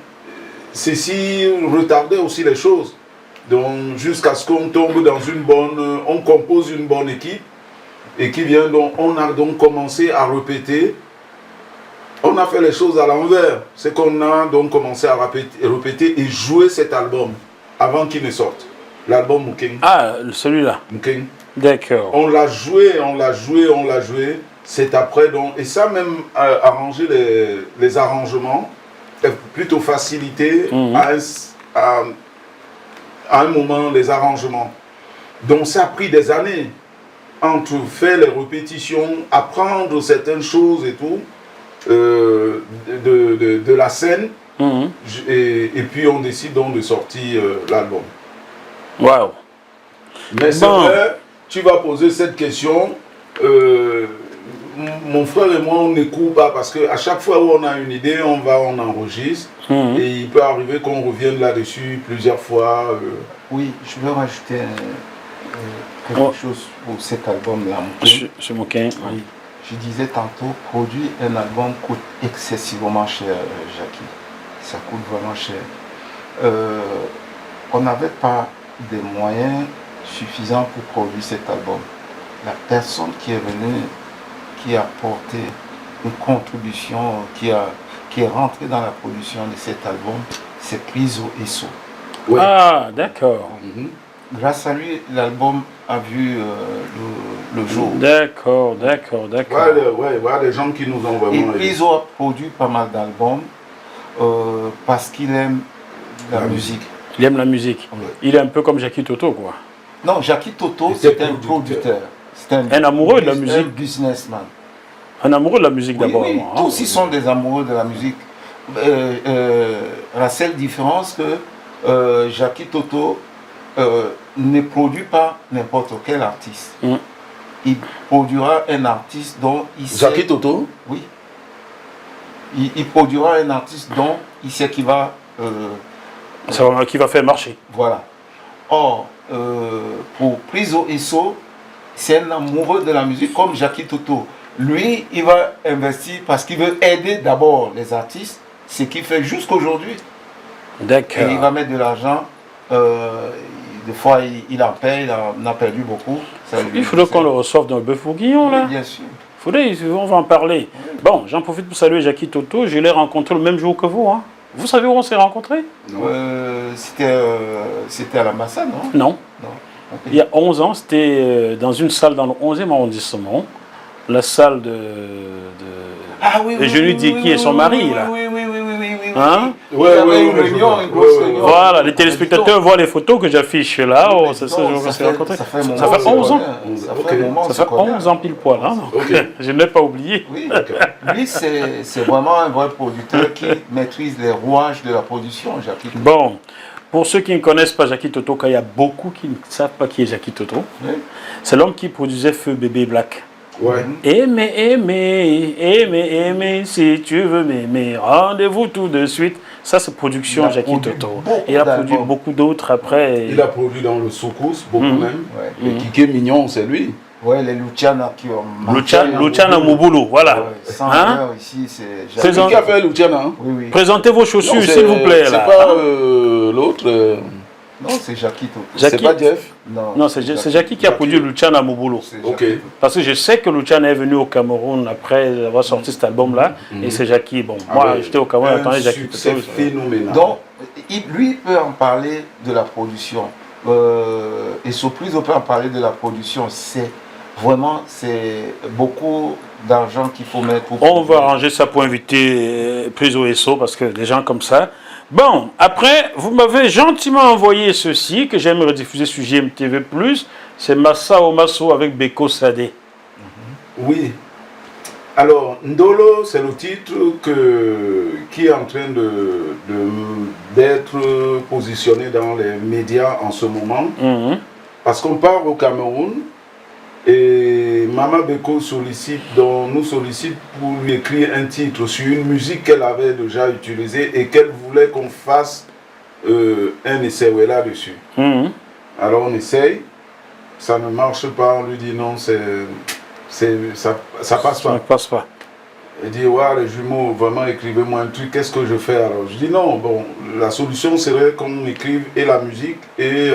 ceci retardait aussi les choses. Donc, jusqu'à ce qu'on tombe dans on compose une bonne équipe, et qui vient, donc, on a donc commencé à répéter. On a fait les choses à l'envers. C'est qu'on a donc commencé à répéter et jouer cet album avant qu'il ne sorte. L'album Mukeng. Ah, celui-là. Mukeng. D'accord. On l'a joué. C'est après, donc, et ça même arranger les arrangements, plutôt facilité à un moment les arrangements. Donc ça a pris des années entre faire les répétitions, apprendre certaines choses et tout, de la scène, et puis on décide donc de sortir l'album. Waouh. Mais c'est vrai, tu vas poser cette question, mon frère et moi on n'écoute pas parce qu'à chaque fois où on a une idée, on enregistre. Et il peut arriver qu'on revienne là-dessus plusieurs fois. Oui, je veux rajouter quelque chose pour cet album-là. Je Mukeng. Oui. Je disais tantôt, produire un album coûte excessivement cher, Jackie. Ça coûte vraiment cher. On n'avait pas de moyens suffisants pour produire cet album. La personne qui est venue, qui a apporté une contribution, qui est rentrée dans la production de cet album, c'est Priso Esso. Ouais. Ah, d'accord. grâce à lui, l'album a vu le jour. D'accord. Ouais, les gens qui nous ont vraiment Et Priso a produit pas mal d'albums parce qu'il aime la musique. Il aime la musique. Ouais. Il est un peu comme Jackie Toto, quoi. Non, Jackie Toto, c'est un producteur. C'est un amoureux de la musique. Un businessman. Un amoureux de la musique d'abord. Oui, tous ils sont des amoureux de la musique. La seule différence que Jackie Toto ne produit pas n'importe quel artiste. Il produira un artiste dont il sait... Jackie Toto? Oui. Il produira un artiste dont il sait qu'il va... qui va faire marcher. Voilà. Or, pour Priso Eso, c'est un amoureux de la musique comme Jackie Toto. Lui, il va investir parce qu'il veut aider d'abord les artistes, ce qu'il fait jusqu'aujourd'hui. D'accord. Et il va mettre de l'argent. Des fois, il en paye, il en a perdu beaucoup. Il faudrait qu'on le reçoive dans le bœuf bourguignon, là. Oui, bien sûr. On va en parler. Oui. Bon, j'en profite pour saluer Jackie Toto. Je l'ai rencontré le même jour que vous. Hein. Vous savez où on s'est rencontrés? C'était à l'ambassade, non? Non. Non. Okay. Il y a 11 ans, c'était dans une salle dans le 11e arrondissement. La salle de... Ah oui, et je lui dis qui est son mari, là. Oui. Hein? Oui, une réunion, une grosse réunion. Voilà, les téléspectateurs voient les photos que j'affiche là. Oh, c'est ça, je s'est rencontré. Ça fait 11 ans. Ça fait 11 ans pile poil. Hein? Je ne l'ai pas oublié. Oui, lui, c'est vraiment un vrai producteur qui maîtrise les rouages de la production, Jackie Toto. Bon, pour ceux qui ne connaissent pas Jackie Toto, car il y a beaucoup qui ne savent pas qui est Jackie Toto, c'est l'homme qui produisait Feu Bébé Black. Ouais. Aimer, si tu veux m'aimer, rendez-vous tout de suite. Ça, c'est production Jackie Toto. Et il a produit beaucoup d'autres après. Il a produit dans le Soukous, beaucoup même. Ouais. Et Kiké Mignon, c'est lui. Ouais, les Luciana qui ont Luciana Mouboulou, voilà. Ouais, sans hein? Ici, c'est qui a fait Luciana. Hein? Oui. Présentez vos chaussures, s'il vous plaît. C'est pas l'autre. Non, c'est Jackie Toto. C'est pas Jeff? Non, c'est Jackie qui a produit Luciana Mouboulou. Okay. Parce que je sais que Luciana est venu au Cameroun après avoir sorti cet album-là. Et c'est Jackie. Bon, moi, j'étais au Cameroun, j'attendais Jackie Toto. C'est phénoménal. Donc, lui peut en parler de la production. Et surprise, on peut en parler de la production. C'est beaucoup d'argent qu'il faut mettre. On va arranger ça pour inviter Priso Eso parce que des gens comme ça. Bon, après, vous m'avez gentiment envoyé ceci que j'aime rediffuser sur GMTV+. C'est Massa Omasso avec Beko Sadé. Oui. Alors, Ndolo, c'est le titre qui est en train d'être positionné dans les médias en ce moment. Parce qu'on part au Cameroun et Mama Beko nous sollicite pour lui écrire un titre sur une musique qu'elle avait déjà utilisée et qu'elle voulait qu'on fasse un essai là-dessus. Alors on essaye, ça ne marche pas, on lui dit non, ça passe pas. Ça ne passe pas. Elle dit, ouais, les jumeaux, vraiment écrivez-moi un truc, qu'est-ce que je fais alors? Je dis non, bon, la solution serait qu'on écrive et la musique et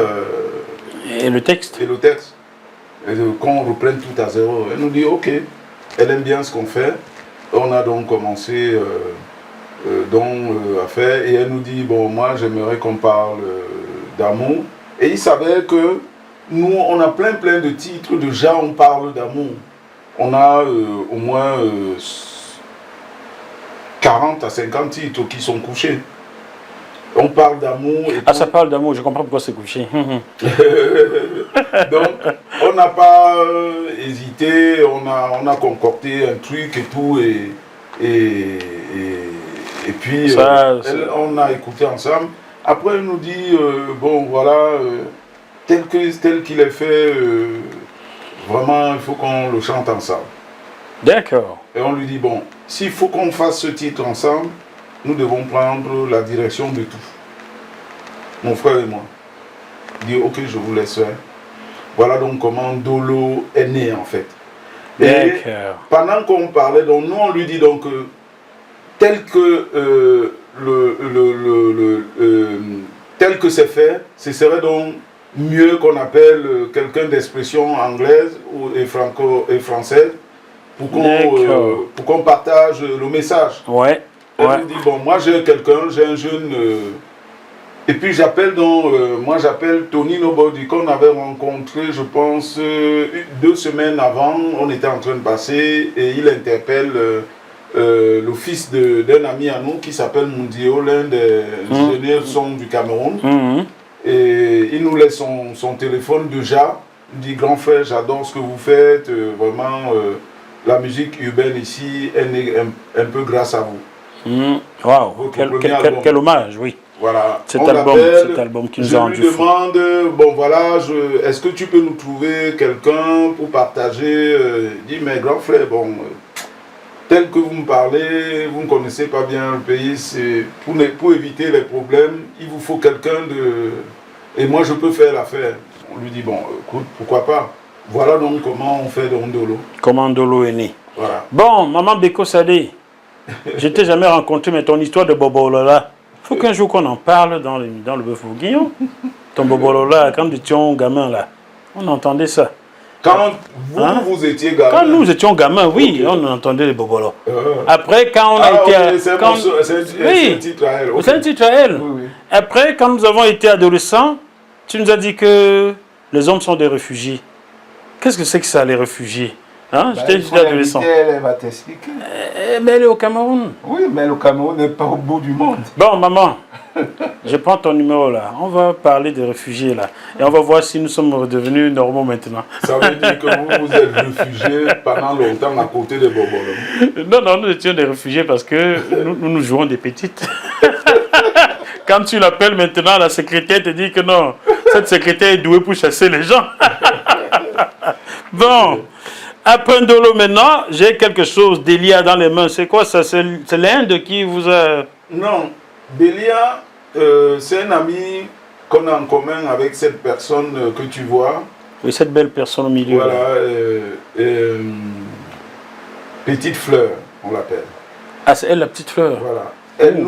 le texte. Et le texte. Qu'on reprenne tout à zéro. Elle nous dit ok, elle aime bien ce qu'on fait. On a donc commencé à faire et elle nous dit bon, moi j'aimerais qu'on parle d'amour. Et il savait que nous on a plein de titres, déjà on parle d'amour. On a au moins 40 à 50 titres qui sont couchés. On parle d'amour. Ah, ça parle d'amour, je comprends pourquoi c'est couché. Donc, on n'a pas hésité, on a concocté un truc et tout, et puis on a écouté ensemble. Après, elle nous dit, bon, voilà, tel qu'il est fait, vraiment, il faut qu'on le chante ensemble. D'accord. Et on lui dit, bon, s'il faut qu'on fasse ce titre ensemble, nous devons prendre la direction de tout. Mon frère et moi. Il dit, ok, je vous laisse faire. Voilà donc comment Dolo est né en fait. Et pendant qu'on parlait, donc, nous on lui dit donc, tel que c'est fait, ce serait donc mieux qu'on appelle quelqu'un d'expression anglaise et française pour qu'on partage le message. Ouais. Elle lui dit, bon, moi j'ai un jeune Et puis j'appelle donc, moi j'appelle Tony Nobody, qu'on avait rencontré, je pense, 2 semaines avant, on était en train de passer, et il interpelle le fils d'un ami à nous qui s'appelle Mundio, l'un des ingénieurs son du Cameroun. Et il nous laisse son téléphone déjà. Il dit, grand frère, j'adore ce que vous faites, vraiment, la musique urbaine ici, elle est un peu grâce à vous. Waouh, quel hommage, oui. Voilà, cet album qui nous a rendu fou. Je lui demande, bon voilà, est-ce que tu peux nous trouver quelqu'un pour partager? Il dit, mais grand frère, bon, tel que vous me parlez, vous ne connaissez pas bien le pays, c'est pour éviter les problèmes, il vous faut quelqu'un de... Et moi je peux faire l'affaire. On lui dit, bon, écoute, pourquoi pas? Voilà donc comment on fait de Ndolo. Comment Ndolo est né. Voilà. Bon, maman Beko Sadé, je t'ai jamais rencontré, mais ton histoire de Bobolola, il faut qu'un jour qu'on en parle dans le Bœuf Bourguignon. Ton Bobolola, quand nous étions gamins là, on entendait ça. Quand vous étiez gamin? Quand nous étions gamins, oui, okay. On entendait les Bobolos. Après, quand on a été... Okay, c'est un titre à elle. Okay. C'est un titre à elle. Oui. Après, quand nous avons été adolescents, tu nous as dit que les hommes sont des réfugiés. Qu'est-ce que c'est que ça, les réfugiés? Hein? J'étais adolescent. Elle va t'expliquer. Mais elle est au Cameroun. Oui, mais le Cameroun n'est pas au bout du monde. Bon, maman, je prends ton numéro là. On va parler des réfugiés là. Et on va voir si nous sommes redevenus normaux maintenant. Ça veut dire que vous êtes réfugiés pendant longtemps à côté des Bobolos. Non, nous étions des réfugiés parce que nous jouons des petites. Quand tu l'appelles maintenant, la secrétaire te dit que non, cette secrétaire est douée pour chasser les gens. Bon. Après Ndolo maintenant, j'ai quelque chose d'Elia dans les mains. C'est quoi ça? C'est l'Inde qui vous a... Non, Delia, c'est un ami qu'on a en commun avec cette personne que tu vois. Oui, cette belle personne au milieu. Voilà, Petite Fleur, on l'appelle. Ah, c'est elle la Petite Fleur? Voilà. Elle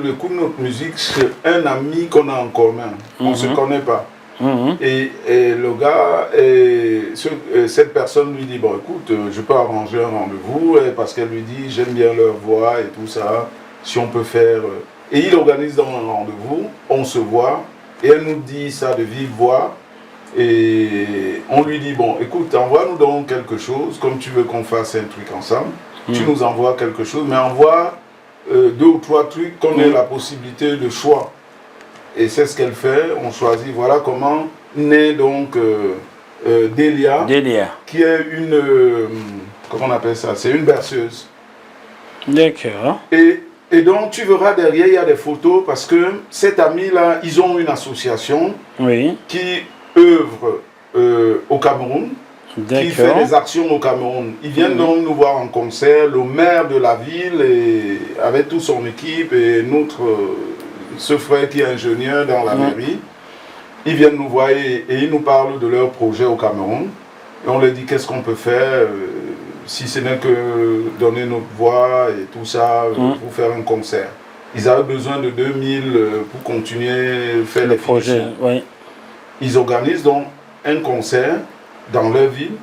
écoute notre musique chez un ami qu'on a en commun. On ne se connaît pas. Et le gars, cette personne lui dit, bon écoute, je peux arranger un rendez-vous, parce qu'elle lui dit, j'aime bien leur voix et tout ça, si on peut faire... Et il organise dans un rendez-vous, on se voit, et elle nous dit ça de vive voix, et on lui dit, bon écoute, envoie-nous donc quelque chose, comme tu veux qu'on fasse un truc ensemble, tu nous envoies quelque chose, mais envoie 2 ou 3 trucs qu'on ait la possibilité de choix. Et c'est ce qu'elle fait, on choisit, voilà comment naît donc Delia, qui est une, comment on appelle ça, c'est une berceuse. D'accord. Et donc tu verras derrière, il y a des photos, parce que cet ami-là, ils ont une association qui œuvre au Cameroun, qui fait des actions au Cameroun. Ils viennent donc nous voir en concert, le maire de la ville, et, avec toute son équipe, et ce frère qui est ingénieur dans la mairie, ils viennent nous voir et ils nous parlent de leur projet au Cameroun. Et on leur dit qu'est-ce qu'on peut faire, si ce n'est que donner notre voix et tout ça, pour faire un concert. Ils avaient besoin de 2000 pour continuer à faire les projets. Ils organisent donc un concert dans leur ville.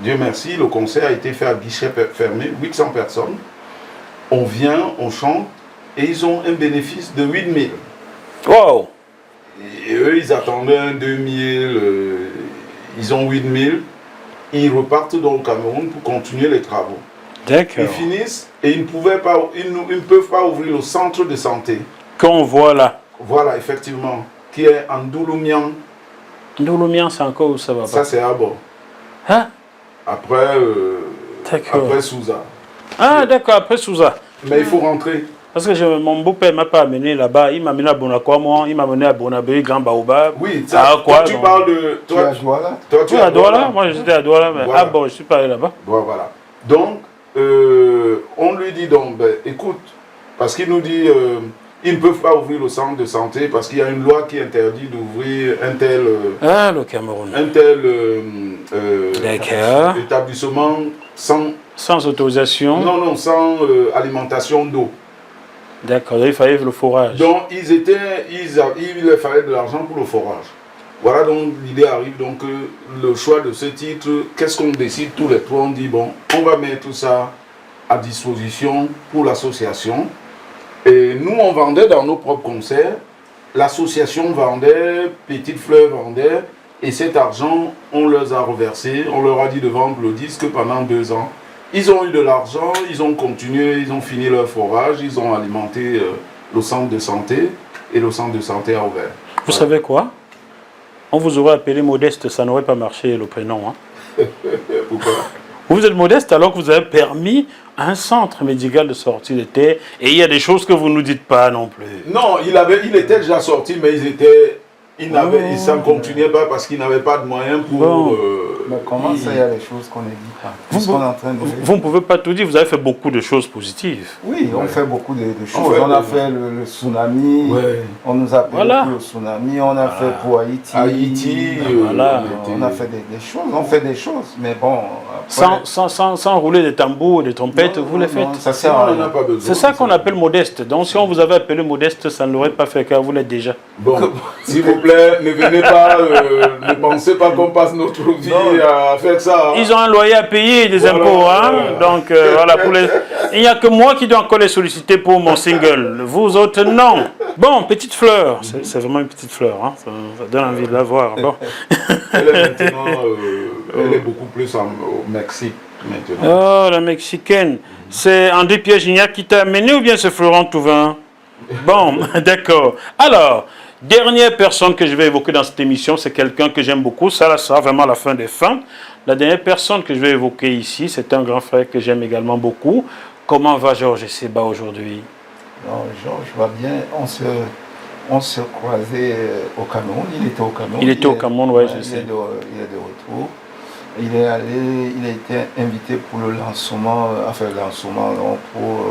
Dieu merci, le concert a été fait à guichet fermé, 800 personnes. On vient, on chante, et ils ont un bénéfice de 8000. Wow! Et eux, ils attendaient un 2000, ils ont 8000. Ils repartent dans le Cameroun pour continuer les travaux. D'accord. Ils finissent et ils ne peuvent pas ouvrir le centre de santé. Qu'on voit là. Voilà, effectivement, qui est en Ndouloumian. Ndouloumian, c'est encore où ça va pas? Ça, c'est à bord. Hein? Après Souza. Ah, d'accord, après Souza. Mais il faut rentrer. Parce que mon beau-père ne m'a pas amené là-bas. Il m'a amené à Bonakwamo, il m'a amené à Bonabé, Grand Baobab. Oui, ça, toi, tu parles de... Tu es à Douala? Toi, tu es à Douala? Moi, j'étais à Douala. Mais... Voilà. Ah bon, je suis pas allé là-bas. Voilà. Donc, on lui dit donc, ben, écoute, parce qu'il nous dit, ils ne peuvent pas ouvrir le centre de santé parce qu'il y a une loi qui interdit d'ouvrir un tel... le Cameroun. Un tel établissement sans autorisation. Non, sans alimentation d'eau. D'accord, il fallait le forage. Donc, il leur fallait de l'argent pour le forage. Voilà, donc l'idée arrive, donc le choix de ce titre, qu'est-ce qu'on décide tous les trois? On dit, bon, on va mettre tout ça à disposition pour l'association. Et nous, on vendait dans nos propres concerts. L'association vendait, Petite Fleur vendait. Et cet argent, on leur a reversé. On leur a dit de vendre le disque pendant 2 ans. Ils ont eu de l'argent, ils ont continué, ils ont fini leur forage, ils ont alimenté le centre de santé. Et le centre de santé a ouvert. Vous savez quoi? On vous aurait appelé Modeste, ça n'aurait pas marché le prénom. Hein. Pourquoi? Vous êtes Modeste alors que vous avez permis un centre médical de sortie de terre. Et il y a des choses que vous ne nous dites pas non plus. Non, il était déjà sorti, mais il s'en continuait pas parce qu'il n'avait pas de moyens pour... Bon. Mais comment ça, il y a des choses qu'on ne dit pas? Vous ne pouvez pas tout dire, vous avez fait beaucoup de choses positives. Oui, on fait beaucoup de choses. On a fait le tsunami, on nous a payé pour le tsunami, on a fait pour Haïti. On a fait des choses, on fait des choses, mais bon... Sans rouler des tambours, des trompettes, vous les faites. Ça sert à rien. C'est ça qu'on appelle modeste. Donc si on vous avait appelé modeste, ça ne l'aurait pas fait car vous l'êtes déjà. Bon, s'il vous plaît, ne venez pas, ne pensez pas qu'on passe notre vie à faire ça. Ils ont un loyer à payer, des impôts. Hein? Donc voilà, il n'y a que moi qui dois encore les solliciter pour mon single. Vous autres, non. Bon, Petite Fleur. C'est vraiment une petite fleur. Hein? Ça donne envie de la voir. Bon. Elle est maintenant, elle est beaucoup plus au Mexique maintenant. Oh, la mexicaine. C'est André Pierre Gignac qui t'a amené ou bien c'est Florent Touvin? Bon, d'accord. Alors, dernière personne que je vais évoquer dans cette émission, c'est quelqu'un que j'aime beaucoup. Ça sera vraiment la fin des fins. La dernière personne que je vais évoquer ici, c'est un grand frère que j'aime également beaucoup. Comment va Georges Seba aujourd'hui? Georges va bien. On se croisait au Cameroun. Il était au Cameroun. Il était au Cameroun, oui, je sais. Il est de retour. Il a été invité pour le lancement, pour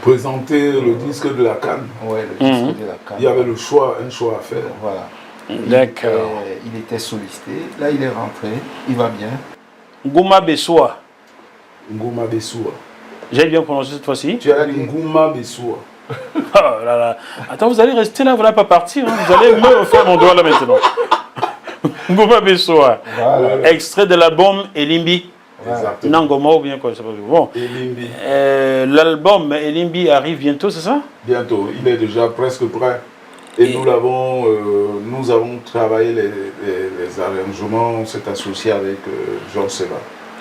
présenter le disque de la Cannes. Oui, le disque de la Cannes. Il y avait un choix à faire. Voilà. D'accord. Il était sollicité. Là, il est rentré. Il va bien. Ngouma Bessoua. Ngouma Bessoua. J'ai bien prononcé cette fois-ci? Tu as dit Ngouma Bessoua. Oh là là. Attends, vous allez rester là, vous n'allez pas partir. Hein. Vous allez me refaire mon doigt là maintenant. Ngouma Bessoua. Voilà. Extrait de l'album Elimbi. Exactement. Nangoma ou bien quoi, je sais pas. Bon. Elimbi. L'album Elimbi arrive bientôt, c'est ça? Bientôt. Il est déjà presque prêt. Et nous avons travaillé les arrangements, on s'est associé avec Georges Seba.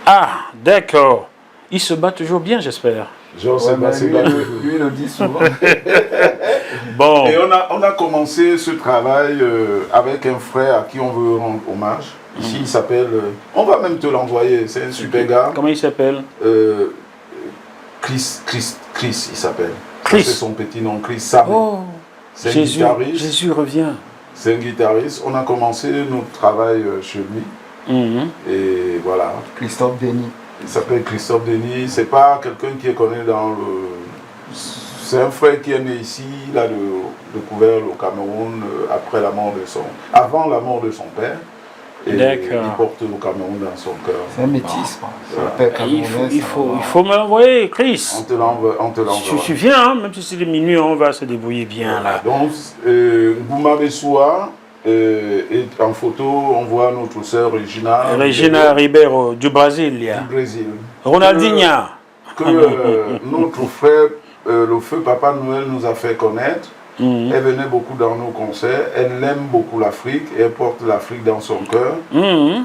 Ah, d'accord. Il se bat toujours bien, j'espère. Georges Seba se bat toujours. Lui le dit souvent. Bon. Et on a commencé ce travail avec un frère à qui on veut rendre hommage. Ici, il s'appelle... on va même te l'envoyer, c'est un super gars. Comment il s'appelle? Chris, il s'appelle. Chris. C'est son petit nom, Chris Sam. Oh. C'est un guitariste. Jésus revient. C'est un guitariste. On a commencé notre travail chez lui. Et voilà. Christophe Denis. Il s'appelle Christophe Denis. C'est pas quelqu'un qui est connu dans le... C'est un frère qui est né ici. Il a découvert le Cameroun avant la mort de son père. Et il porte le Cameroun dans son cœur. C'est un métis. Il faut me l'envoyer, Chris. On te l'envoie. Je suis bien, hein, même si c'est minuit, on va se débrouiller bien là. Donc, Ngouma Bessoua, et en photo, on voit notre sœur Regina Ribeiro, du Brésil. Du Brésil. Ronaldinho. Que notre frère, le feu Papa Noël, nous a fait connaître. Elle venait beaucoup dans nos concerts, elle aime beaucoup l'Afrique et elle porte l'Afrique dans son cœur.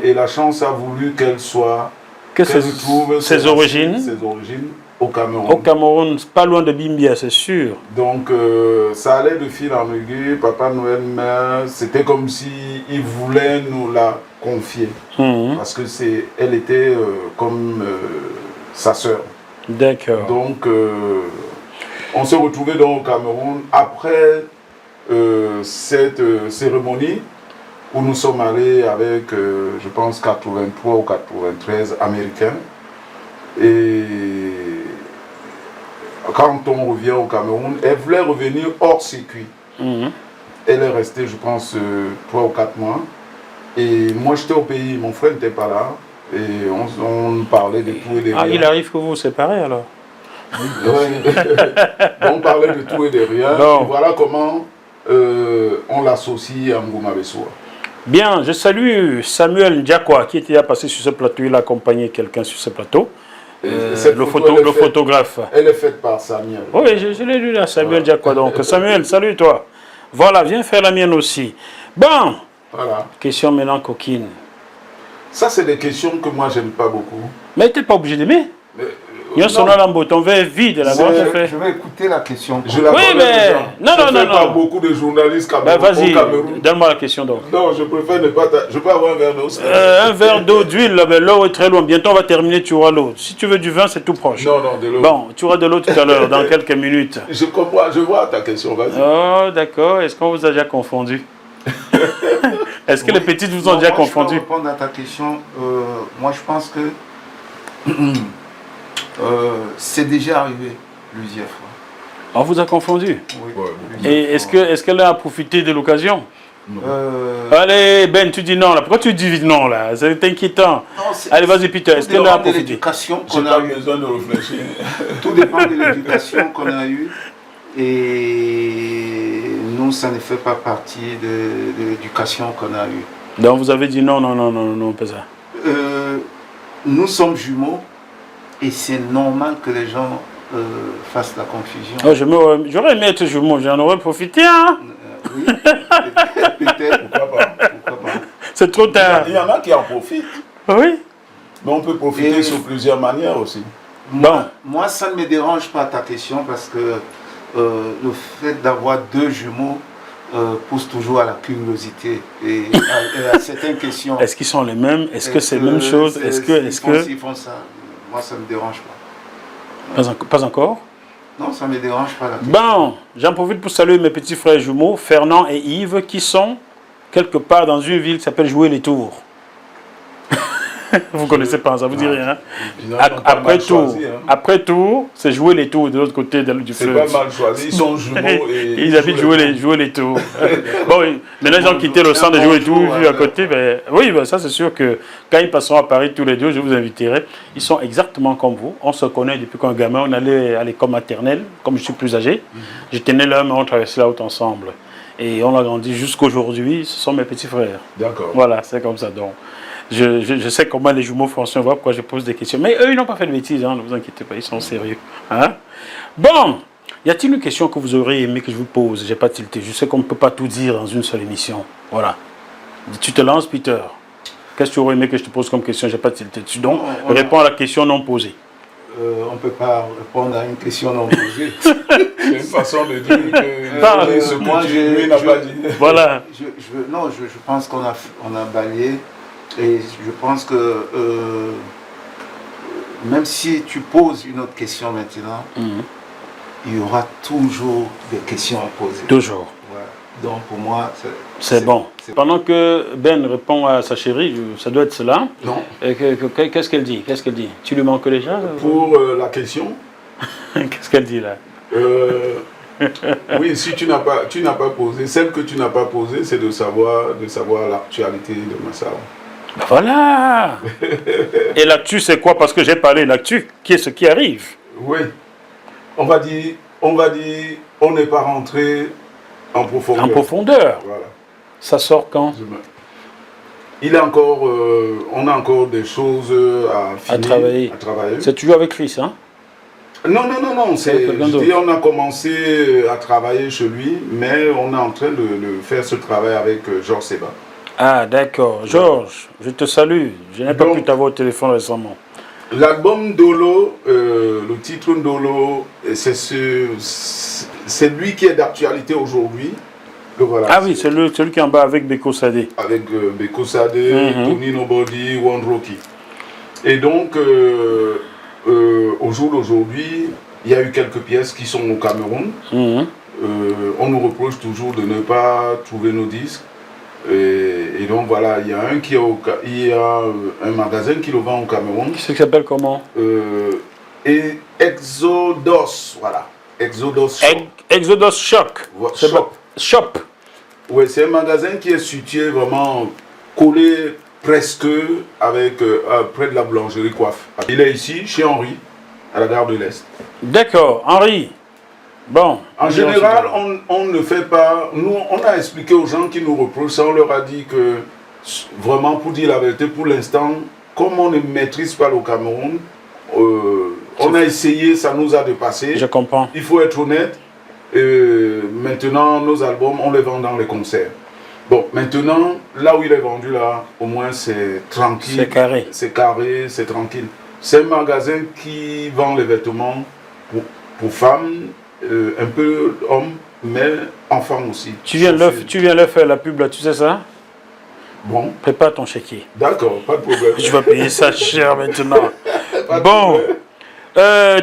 Et la chance a voulu qu'elle retrouve ses origines au Cameroun. Au Cameroun, pas loin de Bimbia, c'est sûr. Donc ça allait de fil en aiguille. Papa Noël, c'était comme si il voulait nous la confier. Parce que elle était comme sa sœur. D'accord. Donc on s'est retrouvés donc au Cameroun après cette cérémonie où nous sommes allés avec, je pense, 83 ou 93 Américains. Et quand on revient au Cameroun, elle voulait revenir hors circuit. Elle est restée, je pense, 3 ou 4 mois. Et moi, j'étais au pays, mon frère n'était pas là. Et on parlait de tout et de rien. Ah, il arrive que vous vous séparez alors? On parlait de tout et de rien. Et voilà comment on l'associe à Ngouma Bessoua. Bien, je salue Samuel Ndiakwa qui était passé sur ce plateau. Il a accompagné quelqu'un sur ce plateau. le photographe. Elle est faite par Samuel. Oui, je l'ai lu là, Samuel Diakwa. Donc, Samuel, salut toi. Voilà, viens faire la mienne aussi. Bon, voilà. Question maintenant coquine. Ça, c'est des questions que moi, j'aime pas beaucoup. Mais tu n'es pas obligé d'aimer. Il y a son alambo, ton verre est vide là. Je vais écouter la question. Oui, mais. Non. Pas beaucoup de journalistes au Cameroun. Donne-moi la question donc. Non, je préfère ne pas. Je peux avoir un verre d'eau. Un verre d'eau, d'huile, mais l'eau est très loin. Bientôt on va terminer, tu auras l'eau. Si tu veux du vin, c'est tout proche. Non, de l'eau. Bon, tu auras de l'eau tout à l'heure, dans quelques minutes. Je comprends, je vois ta question, vas-y. Oh, d'accord. Est-ce qu'on vous a déjà confondu? Est-ce que les petites vous ont déjà confondu? Pour répondre à ta question, moi je pense que c'est déjà arrivé plusieurs fois. On vous a confondu? Oui. Et est-ce qu'elle a profité de l'occasion? Allez, Ben, tu dis non là. Pourquoi tu dis non là? C'est inquiétant. Non, allez, vas-y, Peter. Est-ce qu'elle a profité? J'ai pas besoin de réfléchir. Tout dépend de l'éducation qu'on a eue. Et nous, ça ne fait pas partie de l'éducation qu'on a eue. Donc vous avez dit non, pas ça. Nous sommes jumeaux et c'est normal que les gens fassent la confusion. Oh, j'aurais aimé être jumeau, j'en aurais profité, hein? Oui, peut-être. Pourquoi pas. C'est trop tard. Il y en a qui en profitent. Oui. Mais on peut profiter sur plusieurs manières aussi. Moi, ça ne me dérange pas ta question parce que le fait d'avoir deux jumeaux pousse toujours à la curiosité et à certaines questions. Est-ce qu'ils sont les mêmes? Est-ce que c'est la même chose? Ils font ça. Moi, ça ne me dérange pas. Pas encore? Non, ça ne me dérange pas. La question. Bon, j'en profite pour saluer mes petits frères jumeaux, Fernand et Yves, qui sont quelque part dans une ville qui s'appelle Jouer les Tours. Vous ne connaissez pas, ça vous dit rien. Après tout, c'est Jouer les Tours de l'autre côté du fleuve. C'est pas mal choisi, ils sont jumeaux et ils habitent Jouer les Tours. Bon, maintenant ils ont quitté le centre de Jouer les Tours, vu à côté. Mais, oui, ben, ça c'est sûr que quand ils passeront à Paris tous les deux, je vous inviterai. Ils sont exactement comme vous. On se connaît depuis qu'on est gamin, on allait à l'école maternelle, comme je suis plus âgé. J'étais né là, mais on traversait la route ensemble. Et on a grandi jusqu'aujourd'hui, ce sont mes petits frères. D'accord. Voilà, c'est comme ça donc. Je sais comment les jumeaux fonctionnent, voilà pourquoi je pose des questions. Mais eux, ils n'ont pas fait de bêtises, hein, ne vous inquiétez pas, ils sont sérieux. Hein? Bon, y a-t-il une question que vous auriez aimé que je vous pose? J'ai pas tilté, je sais qu'on ne peut pas tout dire dans une seule émission. Voilà. Tu te lances, Peter. Qu'est-ce que tu aurais aimé que je te pose comme question? J'ai pas tilté. Donc, réponds à la question non posée. On ne peut pas répondre à une question non posée. C'est une façon de dire que ce que tu n'as pas dit. Voilà. Je pense qu'on a balayé. Et je pense que même si tu poses une autre question maintenant, il y aura toujours des questions à poser. Toujours. Ouais. Donc pour moi, c'est bon. Pendant que Ben répond à sa chérie, ça doit être cela. Non. Qu'est-ce qu'elle dit? Tu lui manques déjà? Pour la question. Qu'est-ce qu'elle dit là? Oui, si tu n'as pas posé, celle que tu n'as pas posée, c'est de savoir l'actualité de Massao. Voilà. Et l'actu, c'est quoi? Parce que j'ai parlé de l'actu, qui est ce qui arrive. Oui. On va dire, on n'est pas rentré en profondeur. En profondeur. Voilà. Ça sort quand? On a encore des choses à travailler. C'est toujours avec Chris, hein? Non. On a commencé à travailler chez lui, mais on est en train de faire ce travail avec Georges Seba. Ah, d'accord. Georges, je te salue. Je n'ai pas pu t'avoir au téléphone récemment. L'album Dolo, le titre Dolo, c'est lui qui est d'actualité aujourd'hui. Voilà, ah oui, c'est celui qui est en bas avec Beko Sadé. Avec Beko Sadé, Tony Nobody, One Rocky. Et donc, au jour d'aujourd'hui, il y a eu quelques pièces qui sont au Cameroun. On nous reproche toujours de ne pas trouver nos disques. Et donc voilà, il y a un magasin qui le vend au Cameroun. Qui s'appelle comment? Et Exodus, voilà. Exodus Shop. Exodus Shop. Shop. Oui, c'est un magasin qui est situé vraiment collé presque avec près de la boulangerie Coiffe. Il est ici, chez Henri, à la gare de l'Est. D'accord, Henri. Bon. En général, on ne fait pas. Nous, on a expliqué aux gens qui nous reprochent ça, on leur a dit que, vraiment, pour dire la vérité, pour l'instant, comme on ne maîtrise pas le Cameroun, on a essayé, ça nous a dépassé. Je comprends. Il faut être honnête. Maintenant, nos albums, on les vend dans les concerts. Bon, maintenant, là où il est vendu, là, au moins c'est tranquille. C'est carré. C'est carré, c'est tranquille. C'est un magasin qui vend les vêtements pour femmes, un peu hommes, mais enfants aussi. Tu viens leur faire la pub là, tu sais ça? Bon. Prépare ton chéquier. D'accord, pas de problème. Je vais payer ça cher maintenant. Bon.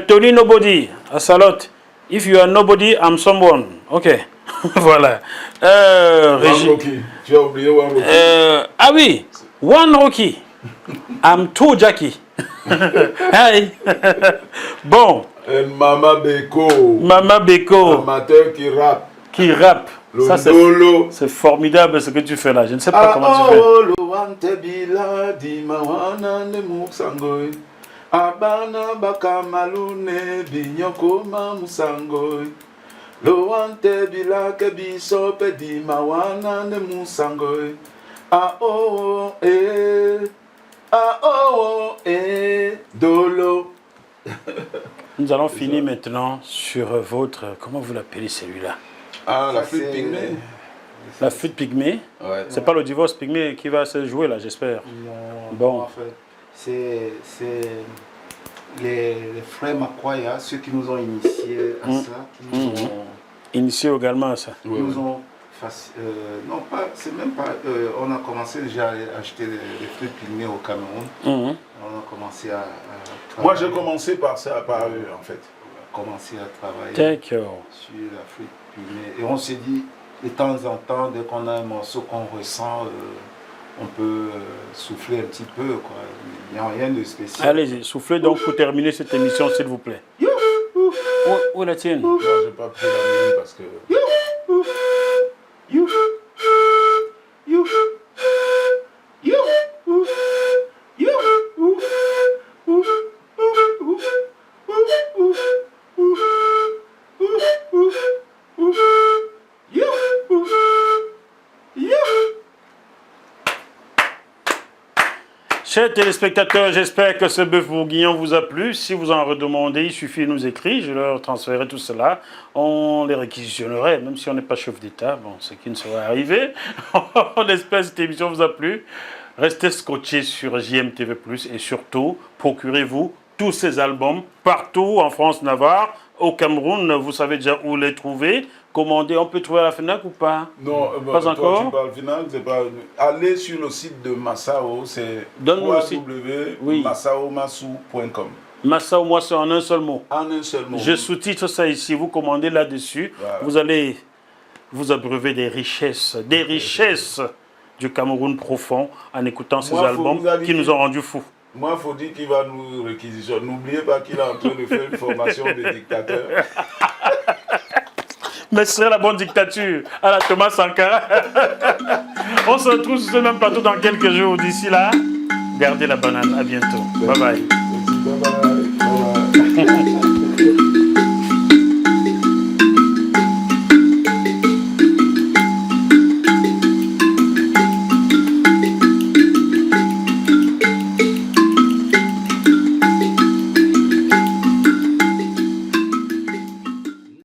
Tony Nobody, à Salotte. If you are nobody, I'm someone. Ok. Voilà. One Rocky. Tu as oublié One Rocky. Ah oui, One Rocky. I'm too Jackie. Hey. Bon. Mama Beko. Mama Beko. Amateur qui rappe. Qui rappe. Ça, c'est formidable ce que tu fais là. Je ne sais pas comment tu fais. Abana bakamalune binyoko mamusangoy. Loante bila kebiso pedi mawana ne musangoy. Dolo. Nous allons finir maintenant sur votre... Comment vous l'appelez celui-là? Ah, la flûte pygmée. La flûte pygmée? Ouais. C'est pas le divorce pygmée qui va se jouer là, j'espère. Non, bon. En fait, c'est les frères Makwaya, ceux qui nous ont initiés à ça, qui nous ont... Initiés également à ça. Qui nous ont... non, pas, c'est même pas... on a commencé déjà à acheter les flûtes pygmées au Cameroun. On a commencé à travailler. Moi, j'ai commencé par ça, par eux, en fait. On a commencé à travailler sur la flûte pygmée. Et on s'est dit, de temps en temps, dès qu'on a un morceau qu'on ressent, on peut souffler un petit peu, quoi. Il n'y a rien de spécial. Allez-y, soufflez donc pour terminer cette émission, s'il vous plaît. Où est la tienne? Moi, je n'ai pas pris la mienne parce que... Chers téléspectateurs, j'espère que ce bœuf bourguignon vous a plu. Si vous en redemandez, il suffit de nous écrire. Je leur transférerai tout cela. On les réquisitionnerait, même si on n'est pas chef d'État. Bon, ce qui ne serait arrivé. On espère que cette émission vous a plu. Restez scotchés sur JMTV+, et surtout, procurez-vous tous ces albums partout en France, Navarre, au Cameroun. Vous savez déjà où les trouver. Commandez, on peut trouver à la FNAC ou pas? Non, pas encore. Tu parles FNAC, c'est pas... Allez sur le site de Massao, c'est www.massaomassou.com. Massao, moi, c'est en un seul mot. En un seul mot. Je sous-titre ça ici, vous commandez là-dessus. Voilà. Vous allez vous abreuver des richesses du Cameroun profond en écoutant ces albums qui nous ont rendus fous. Moi, il faut dire qu'il va nous réquisitionner. N'oubliez pas qu'il est en train de faire une formation de dictateur. Mais ce serait la bonne dictature à la Thomas Sankara. On se retrouve sur ce même plateau dans quelques jours. D'ici là, gardez la banane. À bientôt. Bye bye.